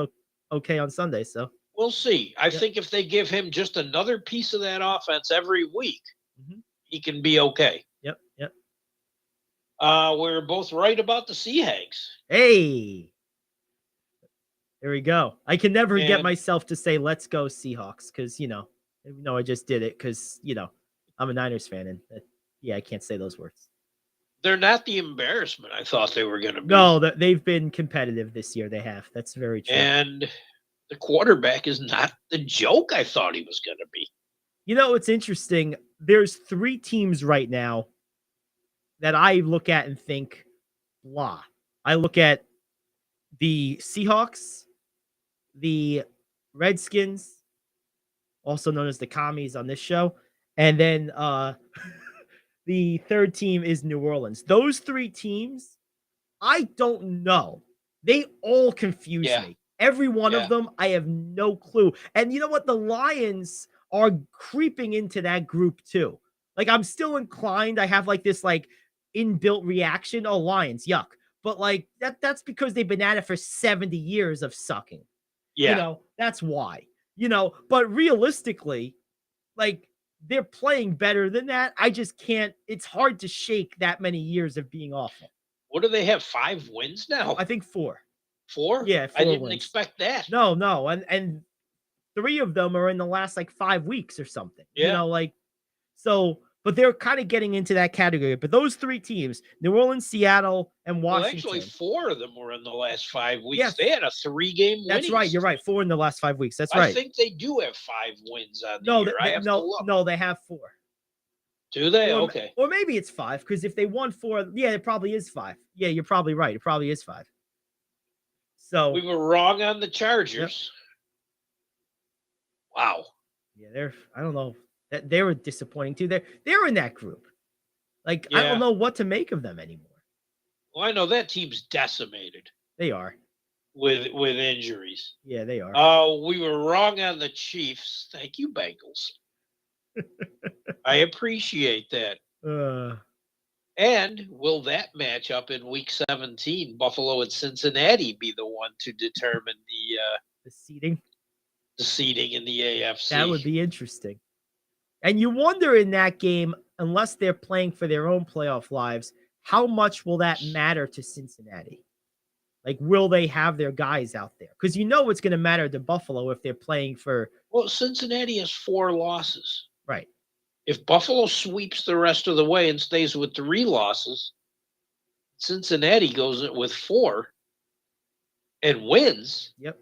okay on Sunday, so. We'll see. I think if they give him just another piece of that offense every week, he can be okay. Yep. We're both right about the Seahawks. Hey. There we go. I can never get myself to say, let's go Seahawks, because, I just did it because, I'm a Niners fan, and I can't say those words. They're not the embarrassment I thought they were going to be. No, they've been competitive this year. They have. That's very true. And the quarterback is not the joke I thought he was going to be. It's interesting. There's 3 teams right now that I look at and think, blah. I look at the Seahawks, the Redskins, also known as the Commies on this show, and then the third team is New Orleans. Those three teams, I don't know. They all confuse Yeah. me. Every one Yeah. of them, I have no clue. And you know what? The Lions are creeping into that group too. Like, I'm still inclined. I have like this like inbuilt reaction. Oh, Lions, yuck. But like that's because they've been at it for 70 years of sucking. Yeah. You know, that's why. You know, but realistically, like they're playing better than that. I just can't. It's hard to shake that many years of being awful. What do they have? 5 wins now? I think 4. 4? Yeah, 4 I didn't wins. expect that. No, and 3 of them are in the last like 5 weeks or something. You Yeah. know, like so. But they're kind of getting into that category. But those 3 teams, New Orleans, Seattle, and Well, Washington. actually, 4 of them were in the last 5 weeks. Yes. They had a 3-game win. That's right. You're right. 4 in the last 5 weeks. That's I right. think they do have 5 wins on the No, year. I have to look. no, they have 4. Do they? Or, Okay. Or maybe it's 5 because if they won 4, yeah, it probably is 5. Yeah, you're probably right. It probably is 5. So We were wrong on the Chargers. Wow. yeah, I don't know. That they were disappointing too. They're in that group. Like I Yeah. don't know what to make of them anymore. Well, I know that team's decimated They are. with injuries. Yeah, they are. We were wrong on the Chiefs. Thank you, Bengals. I appreciate that. And will that match up in Week 17, Buffalo and Cincinnati, be the one to determine the seeding. the seeding in the AFC? That would be interesting. And you wonder in that game, unless they're playing for their own playoff lives, how much will that matter to Cincinnati? Like, will they have their guys out there? Because you know it's going to matter to Buffalo if they're playing for. Well, Cincinnati has 4 losses. Right. If Buffalo sweeps the rest of the way and stays with 3 losses, Cincinnati goes with 4 and wins. Yep.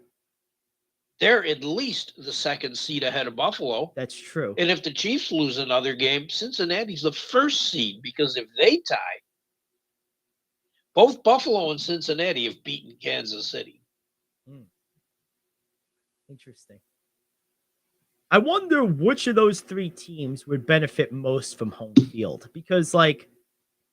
They're at least the 2nd seed ahead of Buffalo. That's true. And if the Chiefs lose another game, Cincinnati's the 1st seed, because if they tie, both Buffalo and Cincinnati have beaten Kansas City. Interesting. I wonder which of those 3 teams would benefit most from home field, because like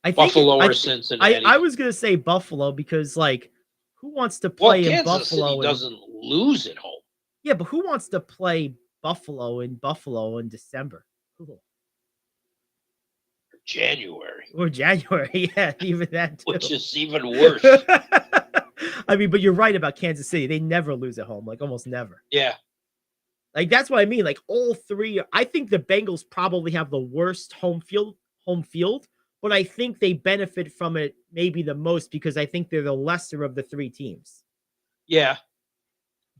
I think Buffalo or Cincinnati. I was gonna say Buffalo because like who wants to play in Kansas Buffalo? City doesn't lose at home. Yeah, but who wants to play Buffalo in December? Cool. January. Or January, yeah, even that too. Which is even worse. I mean, but you're right about Kansas City. They never lose at home, like almost never. Yeah. Like that's what I mean. Like all 3, I think the Bengals probably have the worst home field, but I think they benefit from it maybe the most because I think they're the lesser of the 3 teams. Yeah.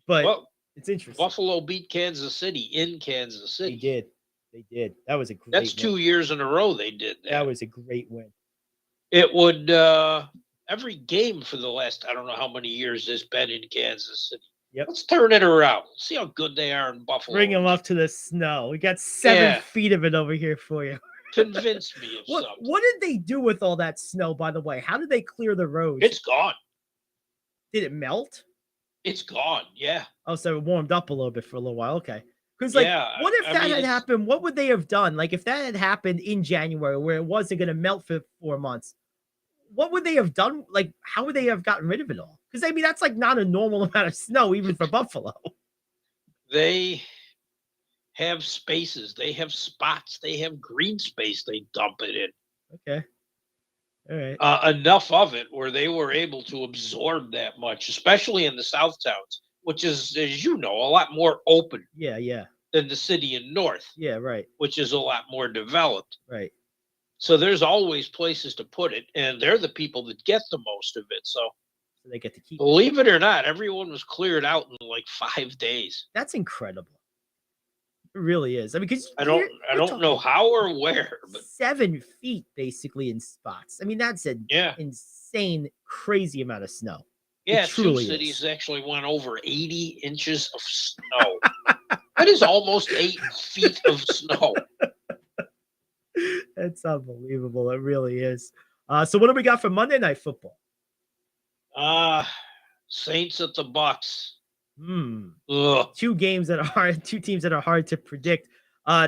But Well, it's interesting. Buffalo beat Kansas City in Kansas City. They did. That was a great That's win. 2 years in a row they did that. That was a great win. It would every game for the last, I don't know how many years it's been in Kansas City. Yep. Let's turn it around. See how good they are in Buffalo. Bring them up to the snow. We got 7 feet of it over here for you. Convince me of something. What did they do with all that snow, by the way? How did they clear the roads? It's gone. Did it melt? It's gone. Yeah. Oh, so it warmed up a little bit for a little while. Okay. Because, like, Yeah, what if I that mean, had it's- happened? What would they have done? Like, if that had happened in January where it wasn't going to melt for 4 months, what would they have done? Like, how would they have gotten rid of it all? Because, I mean, that's like not a normal amount of snow, even for Buffalo. They have spaces. They have spots. They have green space they dump it in. Okay. All right. Enough of it where they were able to absorb that much, especially in the South towns, which is, as you know, a lot more open Yeah. than the city in North, Yeah, right. which is a lot more developed. Right. So there's always places to put it, and they're the people that get the most of it. So So they get to keep it. believe it or not, everyone was cleared out in like 5 days. That's incredible. It really is. I mean, because I don't know how or where, but 7 feet basically in spots. I mean, that's an yeah. insane, crazy amount of snow. Yeah, truly two cities is. actually went over 80 inches of snow. That is almost 8 feet of snow. That's unbelievable. It really is. So what do we got for Monday Night Football? Saints at the Bucks. Ugh. Two teams that are hard to predict.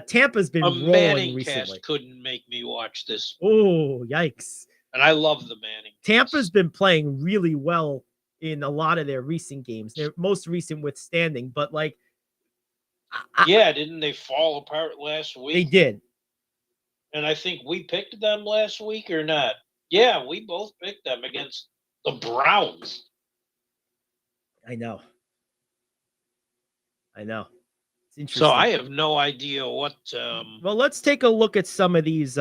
Tampa's been rolling Manning recently. cast couldn't make me watch this. Oh, yikes. And I love the Manning. Tampa's been playing really well in a lot of their recent games. Their most recent withstanding, but like didn't they fall apart last week? They did. And I think we picked them last week or not. Yeah, we both picked them against the Browns. I know. It's interesting. So I have no idea what well, let's take a look at some of these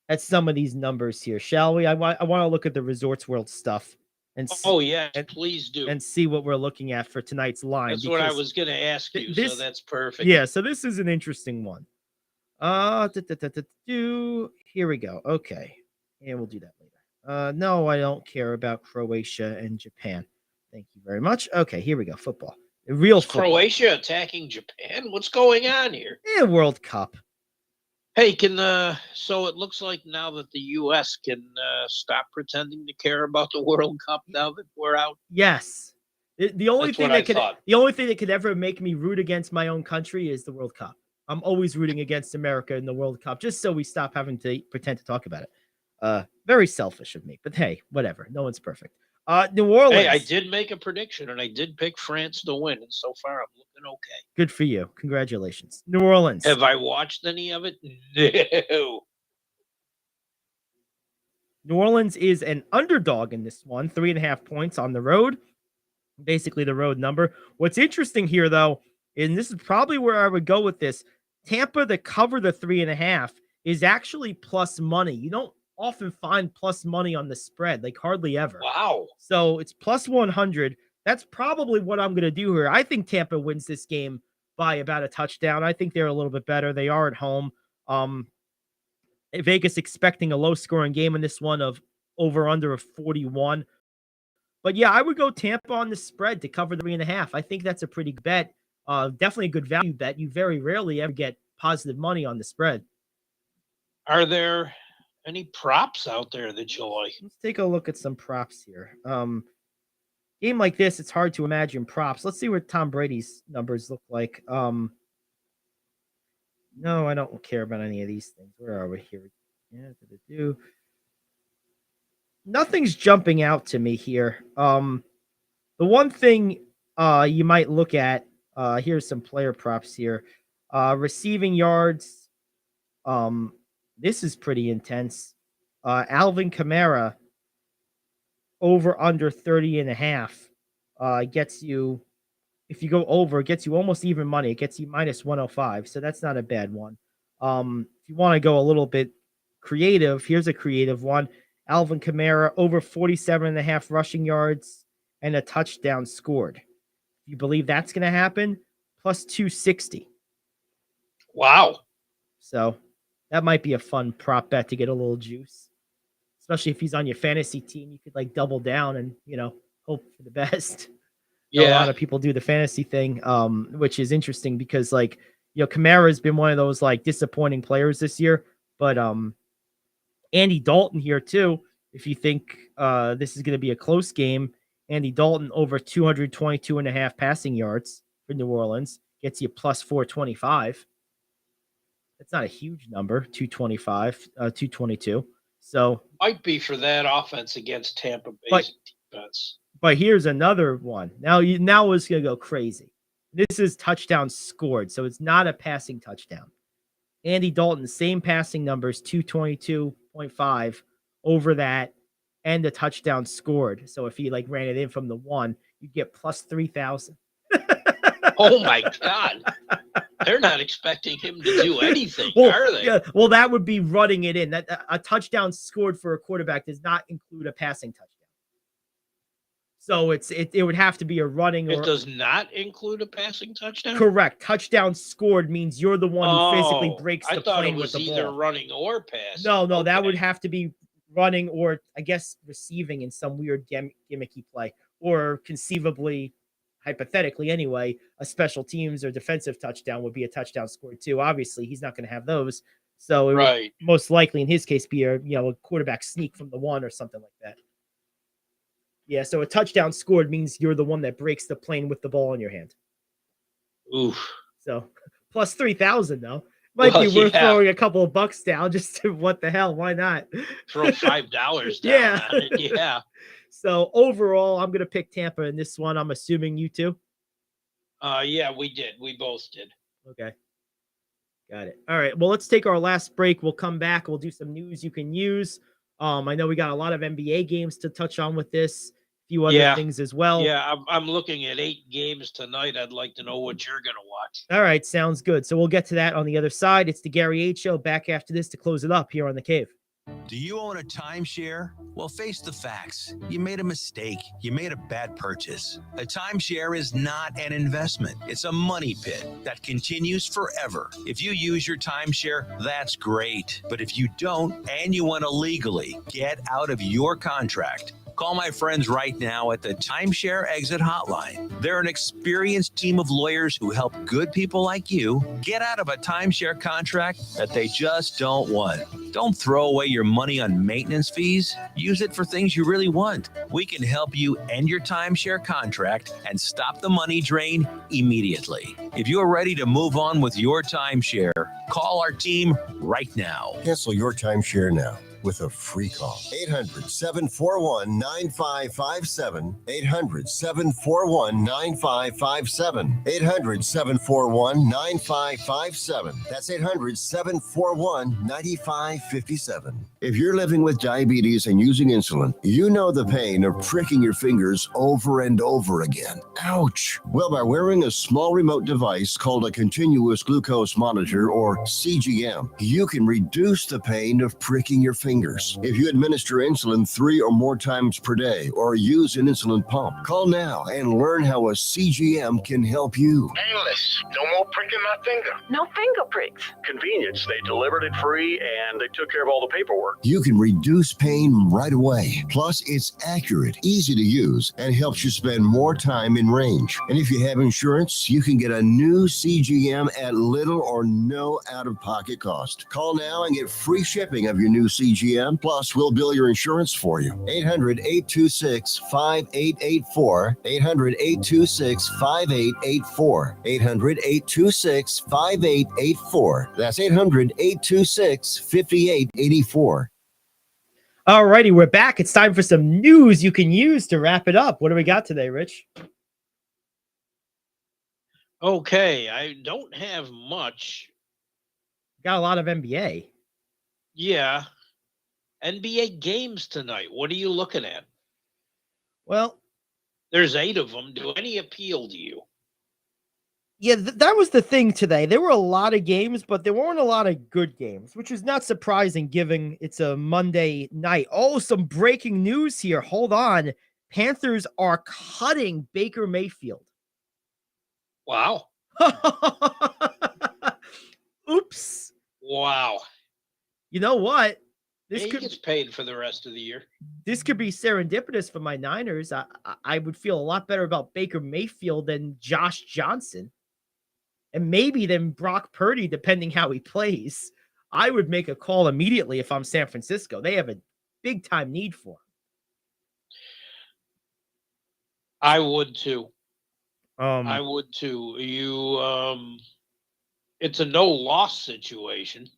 numbers here, shall we? I want to look at the Resorts World stuff and please do. And see what we're looking at for tonight's line. That's what I was going to ask you, so that's perfect. Yeah, so this is an interesting one. Here we go. Okay. Yeah, we'll do that later. No, I don't care about Croatia and Japan. Thank you very much. Okay, here we go. Football. Real football. Croatia attacking Japan? What's going on here? World Cup. Hey, so it looks like now that the U.S. can stop pretending to care about the World Cup now that we're out. Yes. The only thing that could ever make me root against my own country is the World Cup. I'm always rooting against America in the World Cup, just so we stop having to pretend to talk about it. Very selfish of me, but hey, whatever. No one's perfect. New Orleans. Hey, I did make a prediction, and I did pick France to win, and so far I'm looking okay. Good for you. Congratulations. New Orleans. Have I watched any of it? No. New Orleans is an underdog in this one, 3.5 points on the road. Basically the road number. What's interesting here, though, and this is probably where I would go with this, Tampa to cover the 3.5 is actually plus money. You don't often find plus money on the spread, like hardly ever. Wow. So it's plus 100. That's probably what I'm going to do here. I think Tampa wins this game by about a touchdown. I think they're a little bit better. They are at home. Vegas expecting a low-scoring game in this one of over-under of 41. But yeah, I would go Tampa on the spread to cover the 3.5. I think that's a pretty good bet. Definitely a good value bet. You very rarely ever get positive money on the spread. Are there any props out there that you like? Let's take a look at some props here. Game like this, it's hard to imagine props. Let's see what Tom Brady's numbers look like. No, I don't care about any of these things. Where are we here? Yeah, nothing's jumping out to me here. The one thing you might look at, here's some player props here. Receiving yards. This is pretty intense. Alvin Kamara over under 30.5 gets you, if you go over, it gets you almost even money. It gets you minus 105. So that's not a bad one. If you want to go a little bit creative, here's a creative one. Alvin Kamara over 47.5 rushing yards and a touchdown scored. If you believe that's going to happen, plus 260. Wow. So that might be a fun prop bet to get a little juice, especially if he's on your fantasy team. You could like double down and, hope for the best. Yeah. A lot of people do the fantasy thing, which is interesting because Kamara has been one of those like disappointing players this year, but Andy Dalton here too. If you think this is going to be a close game, Andy Dalton over 222.5 passing yards for New Orleans gets you plus 425. That's not a huge number, 225, 222. So might be for that offense against Tampa Bay's defense. But here's another one. Now it's going to go crazy. This is touchdown scored, so it's not a passing touchdown. Andy Dalton, same passing numbers, 222.5 over that, and the touchdown scored. So if he ran it in from the one, you get plus 3,000. Oh my God. They're not expecting him to do anything, are they? Yeah, well, that would be running it in. That a touchdown scored for a quarterback does not include a passing touchdown. So it would have to be a running. It does not include a passing touchdown? Correct. Touchdown scored means you're the one who physically breaks the plane with the ball. I thought it was either running or passing. No, okay. That would have to be running or, I guess, receiving in some weird gimmicky play. Or conceivably, hypothetically anyway, a special teams or defensive touchdown would be a touchdown scored too. Obviously, he's not going to have those. So it would most likely in his case be a quarterback sneak from the one or something like that. Yeah, so a touchdown scored means you're the one that breaks the plane with the ball in your hand. Oof. So plus 3,000 though. Might Well, be worth yeah. throwing a couple of bucks down just to what the hell? Why not? Throw $5 down Yeah. on it. Yeah. So overall, I'm gonna pick Tampa in this one. I'm assuming you too. Yeah, we did. We both did. Okay. Got it. All right. Well, let's take our last break. We'll come back. We'll do some news you can use. I know we got a lot of NBA games to touch on with this. A few other things as well. Yeah, I'm looking at 8 games tonight. I'd like to know what you're going to watch. All right. Sounds good. So we'll get to that on the other side. It's the Gary Ayd Show. Back after this to close it up here on The Cave. Do you own a timeshare? Well, face the facts. You made a mistake. You made a bad purchase. A timeshare is not an investment. It's a money pit that continues forever. If you use your timeshare, that's great. But if you don't and you want to legally get out of your contract, call my friends right now at the Timeshare Exit Hotline. They're an experienced team of lawyers who help good people like you get out of a timeshare contract that they just don't want. Don't throw away your money on maintenance fees. Use it for things you really want. We can help you end your timeshare contract and stop the money drain immediately. If you're ready to move on with your timeshare, call our team right now. Cancel your timeshare now with a free call. 800-741-9557. 800-741-9557. 800-741-9557. That's 800-741-9557. If you're living with diabetes and using insulin, you know the pain of pricking your fingers over and over again. Ouch! Well, by wearing a small remote device called a continuous glucose monitor, or CGM, you can reduce the pain of pricking your fingers. If you administer insulin 3 or more times per day or use an insulin pump, call now and learn how a CGM can help you. Painless. No more pricking my finger. No finger pricks. Convenience. They delivered it free and they took care of all the paperwork. You can reduce pain right away. Plus, it's accurate, easy to use, and helps you spend more time in range. And if you have insurance, you can get a new CGM at little or no out-of-pocket cost. Call now and get free shipping of your new CGM. Plus, we'll bill your insurance for you. 800-826-5884. 800-826-5884. 800-826-5884. That's 800-826-5884. All righty, we're back. It's time for some news you can use to wrap it up. What do we got today, Rich? Okay, I don't have much. Got a lot of NBA. Yeah. NBA games tonight. What are you looking at? Well, there's 8 of them. Do any appeal to you? Yeah, that was the thing today. There were a lot of games, but there weren't a lot of good games, which is not surprising given it's a Monday night. Oh, some breaking news here. Hold on. Panthers are cutting Baker Mayfield. Wow. Oops. Wow. You know what? He gets paid for the rest of the year. This could be serendipitous for my Niners. I would feel a lot better about Baker Mayfield than Josh Johnson. And maybe than Brock Purdy, depending how he plays. I would make a call immediately if I'm San Francisco. They have a big-time need for him. I would too. I would too. It's a no-loss situation.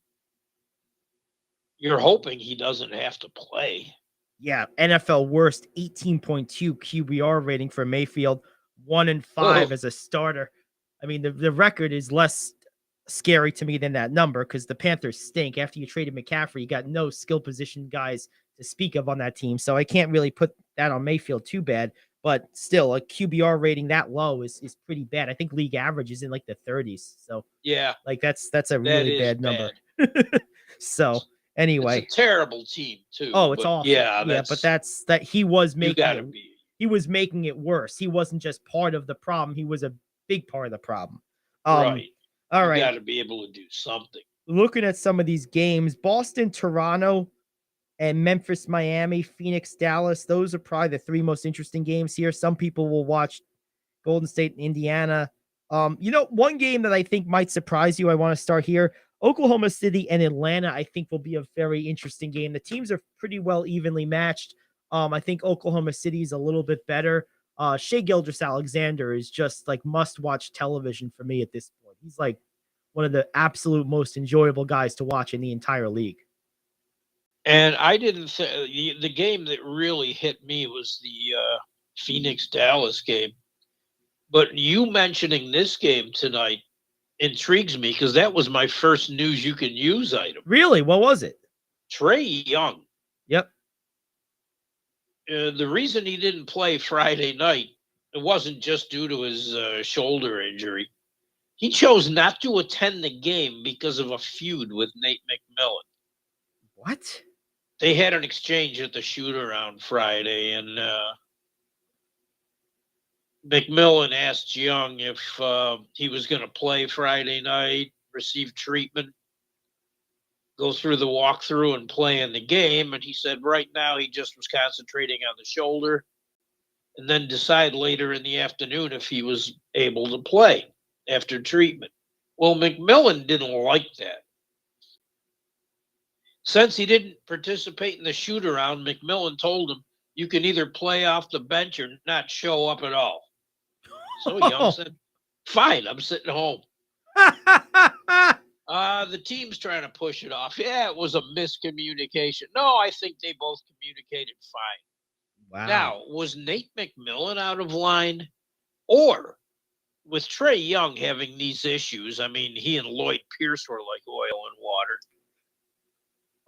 You're hoping he doesn't have to play. Yeah, NFL worst 18.2 QBR rating for Mayfield, 1-5 as a starter. I mean, the record is less scary to me than that number because the Panthers stink. After you traded McCaffrey, you got no skill position guys to speak of on that team. So I can't really put that on Mayfield too bad. But still, a QBR rating that low is pretty bad. I think league average is in like the 30s. So yeah, like that's a really bad number. So anyway, it's a terrible team too. Oh, it's awful. Yeah, but that's that he was making it, he was making it worse. He wasn't just part of the problem. He was a big part of the problem. Right. All right. You got to be able to do something. Looking at some of these games, Boston, Toronto, and Memphis, Miami, Phoenix, Dallas. Those are probably the 3 most interesting games here. Some people will watch Golden State and Indiana. One game that I think might surprise you. I want to start here. Oklahoma City and Atlanta, I think, will be a very interesting game. The teams are pretty well evenly matched. I think Oklahoma City is a little bit better. Shea Gilgeous-Alexander is just like must-watch television for me at this point. He's like one of the absolute most enjoyable guys to watch in the entire league. And I didn't the game that really hit me was the Phoenix-Dallas game. But you mentioning this game tonight intrigues me because that was my first news you can use item. Really? What was it? Trae Young. Yep. The reason he didn't play Friday night, it wasn't just due to his shoulder injury. He chose not to attend the game because of a feud with Nate McMillan. What? They had an exchange at the shoot-around Friday, and McMillan asked Young if he was going to play Friday night, receive treatment, go through the walkthrough and play in the game. And he said right now he just was concentrating on the shoulder and then decide later in the afternoon if he was able to play after treatment. Well, McMillan didn't like that. Since he didn't participate in the shoot-around, McMillan told him, you can either play off the bench or not show up at all. So Young said, fine, I'm sitting home. The team's trying to push it off. Yeah, it was a miscommunication. No, I think they both communicated fine. Wow. Now, was Nate McMillan out of line? Or with Trae Young having these issues, I mean, he and Lloyd Pierce were like oil and water.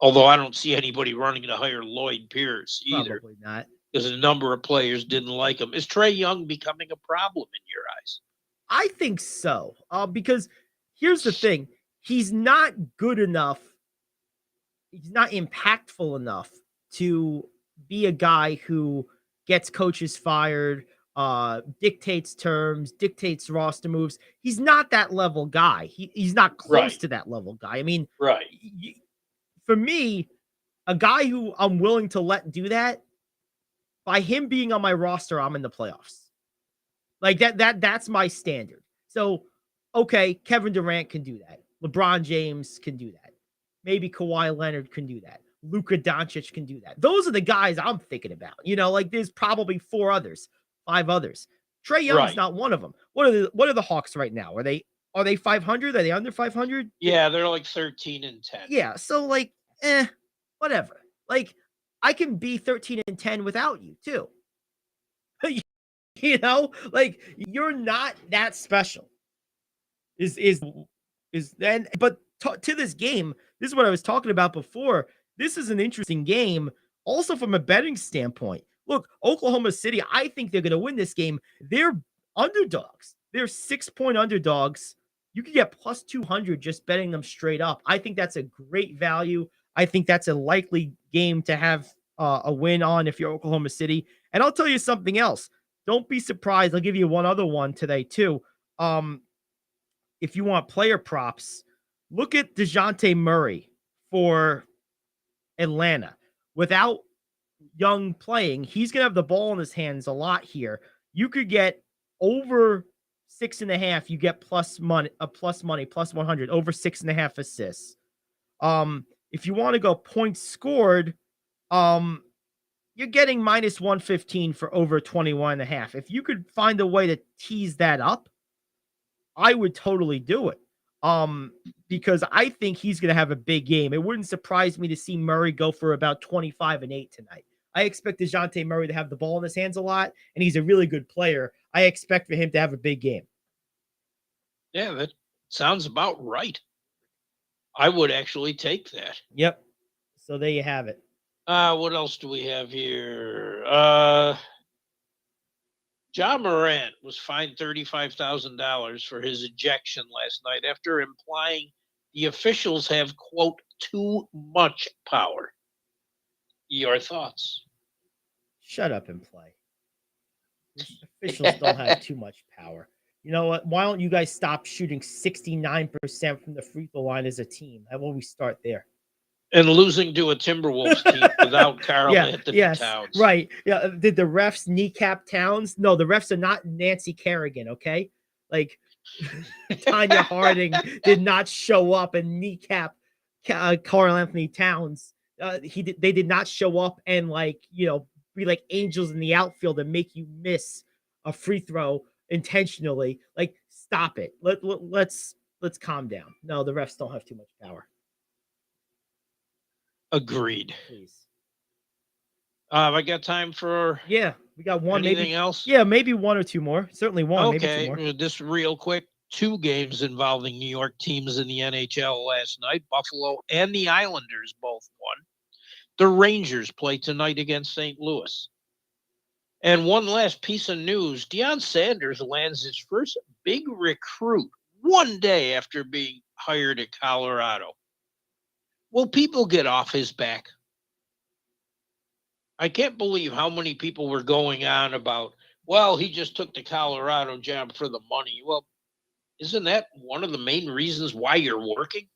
Although I don't see anybody running to hire Lloyd Pierce either. Probably not. Because a number of players didn't like him. Is Trae Young becoming a problem in your eyes? I think so. Because here's the thing. He's not good enough. He's not impactful enough to be a guy who gets coaches fired, dictates terms, dictates roster moves. He's not that level guy. He's not close to that level guy. I mean, right. For me, a guy who I'm willing to let do that, by him being on my roster, I'm in the playoffs. Like that's my standard. So, okay, Kevin Durant can do that. LeBron James can do that. Maybe Kawhi Leonard can do that. Luka Doncic can do that. Those are the guys I'm thinking about. You know, like there's probably 5 others. Trae Young's not one of them. What are the Hawks right now? Are they 500? Are they under 500? Yeah, they're like 13-10. Yeah, so like, whatever. Like, I can be 13-10 without you too. You know, like you're not that special. Is then, but to this game, this is what I was talking about before. This is an interesting game, also from a betting standpoint. Look, Oklahoma City, I think they're going to win this game. They're underdogs. They're 6-point underdogs. You can get plus 200 just betting them straight up. I think that's a great value. I think that's a likely game to have a win on if you're Oklahoma City. And I'll tell you something else. Don't be surprised. I'll give you one other one today too. If you want player props, look at DeJounte Murray for Atlanta. Without Young playing, he's going to have the ball in his hands a lot here. You could get over 6.5. You get plus money, plus 100, over 6.5 assists. If you want to go points scored, you're getting minus 115 for over 21.5. If you could find a way to tease that up, I would totally do it. Because I think he's going to have a big game. It wouldn't surprise me to see Murray go for about 25 and 8 tonight. I expect DeJounte Murray to have the ball in his hands a lot, and he's a really good player. I expect for him to have a big game. Yeah, that sounds about right. I would actually take that. Yep. So there you have it. What else do we have here? John Morant was fined $35,000 for his ejection last night after implying the officials have, quote, too much power. Your thoughts? Shut up and play. Officials don't have too much power. You know what? Why don't you guys stop shooting 69% from the free throw line as a team? How about we start there? And losing to a Timberwolves team without Karl Anthony Towns. Right. Yeah. Did the refs kneecap Towns? No, the refs are not Nancy Kerrigan, okay? Like Tanya Harding did not show up and kneecap Karl Anthony Towns. They did not show up and be like angels in the outfield and make you miss a free throw intentionally. Like, stop it. Let's calm down. No, the refs don't have too much power. Agreed. Please. I got time for Yeah, we got one. anything maybe else? Yeah, maybe one or two more. Certainly one, maybe two more. Okay, this real quick. 2 games involving New York teams in the NHL last night. Buffalo and the Islanders both won. The Rangers play tonight against St. Louis. And one last piece of news. Deion Sanders lands his first big recruit one day after being hired at Colorado. Will people get off his back? I can't believe how many people were going on about, well, he just took the Colorado job for the money. Well, isn't that one of the main reasons why you're working?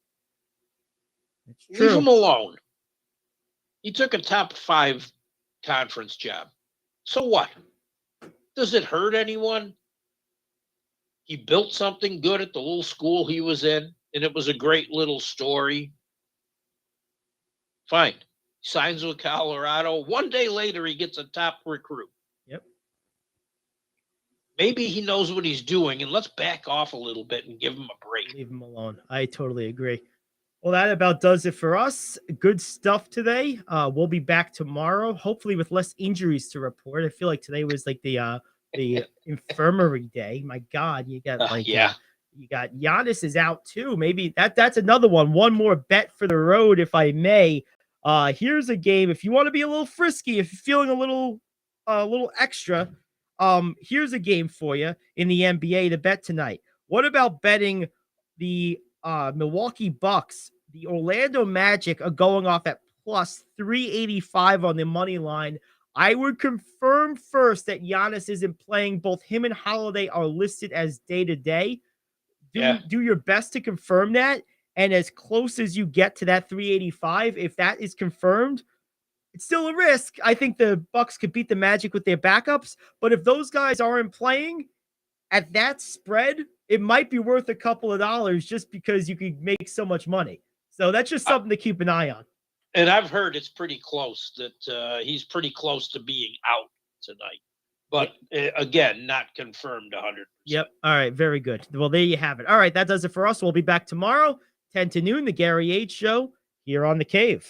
Leave him alone. He took a top 5 conference job. So what? Does it hurt anyone? He built something good at the little school he was in, and it was a great little story. Fine. Signs with Colorado. One day later, he gets a top recruit. Yep. Maybe he knows what he's doing, and let's back off a little bit and give him a break. Leave him alone. I totally agree. Well, that about does it for us. Good stuff today. We'll be back tomorrow, hopefully with less injuries to report. I feel like today was like the infirmary day. My God, you got you got Giannis is out too. Maybe that's another one. One more bet for the road, if I may. Here's a game. If you want to be a little frisky, if you're feeling a little extra, here's a game for you in the NBA to bet tonight. What about betting the Milwaukee Bucks? The Orlando Magic are going off at plus 385 on the money line. I would confirm first that Giannis isn't playing. Both him and Holiday are listed as day-to-day. Do your best to confirm that. And as close as you get to that 385, if that is confirmed, it's still a risk. I think the Bucks could beat the Magic with their backups. But if those guys aren't playing at that spread, it might be worth a couple of dollars just because you could make so much money. So that's just something to keep an eye on. And I've heard it's pretty close that he's pretty close to being out tonight. But again, not confirmed 100%. Yep. All right. Very good. Well, there you have it. All right. That does it for us. We'll be back tomorrow, 10 to noon, the Gary Ayd Show here on The Cave.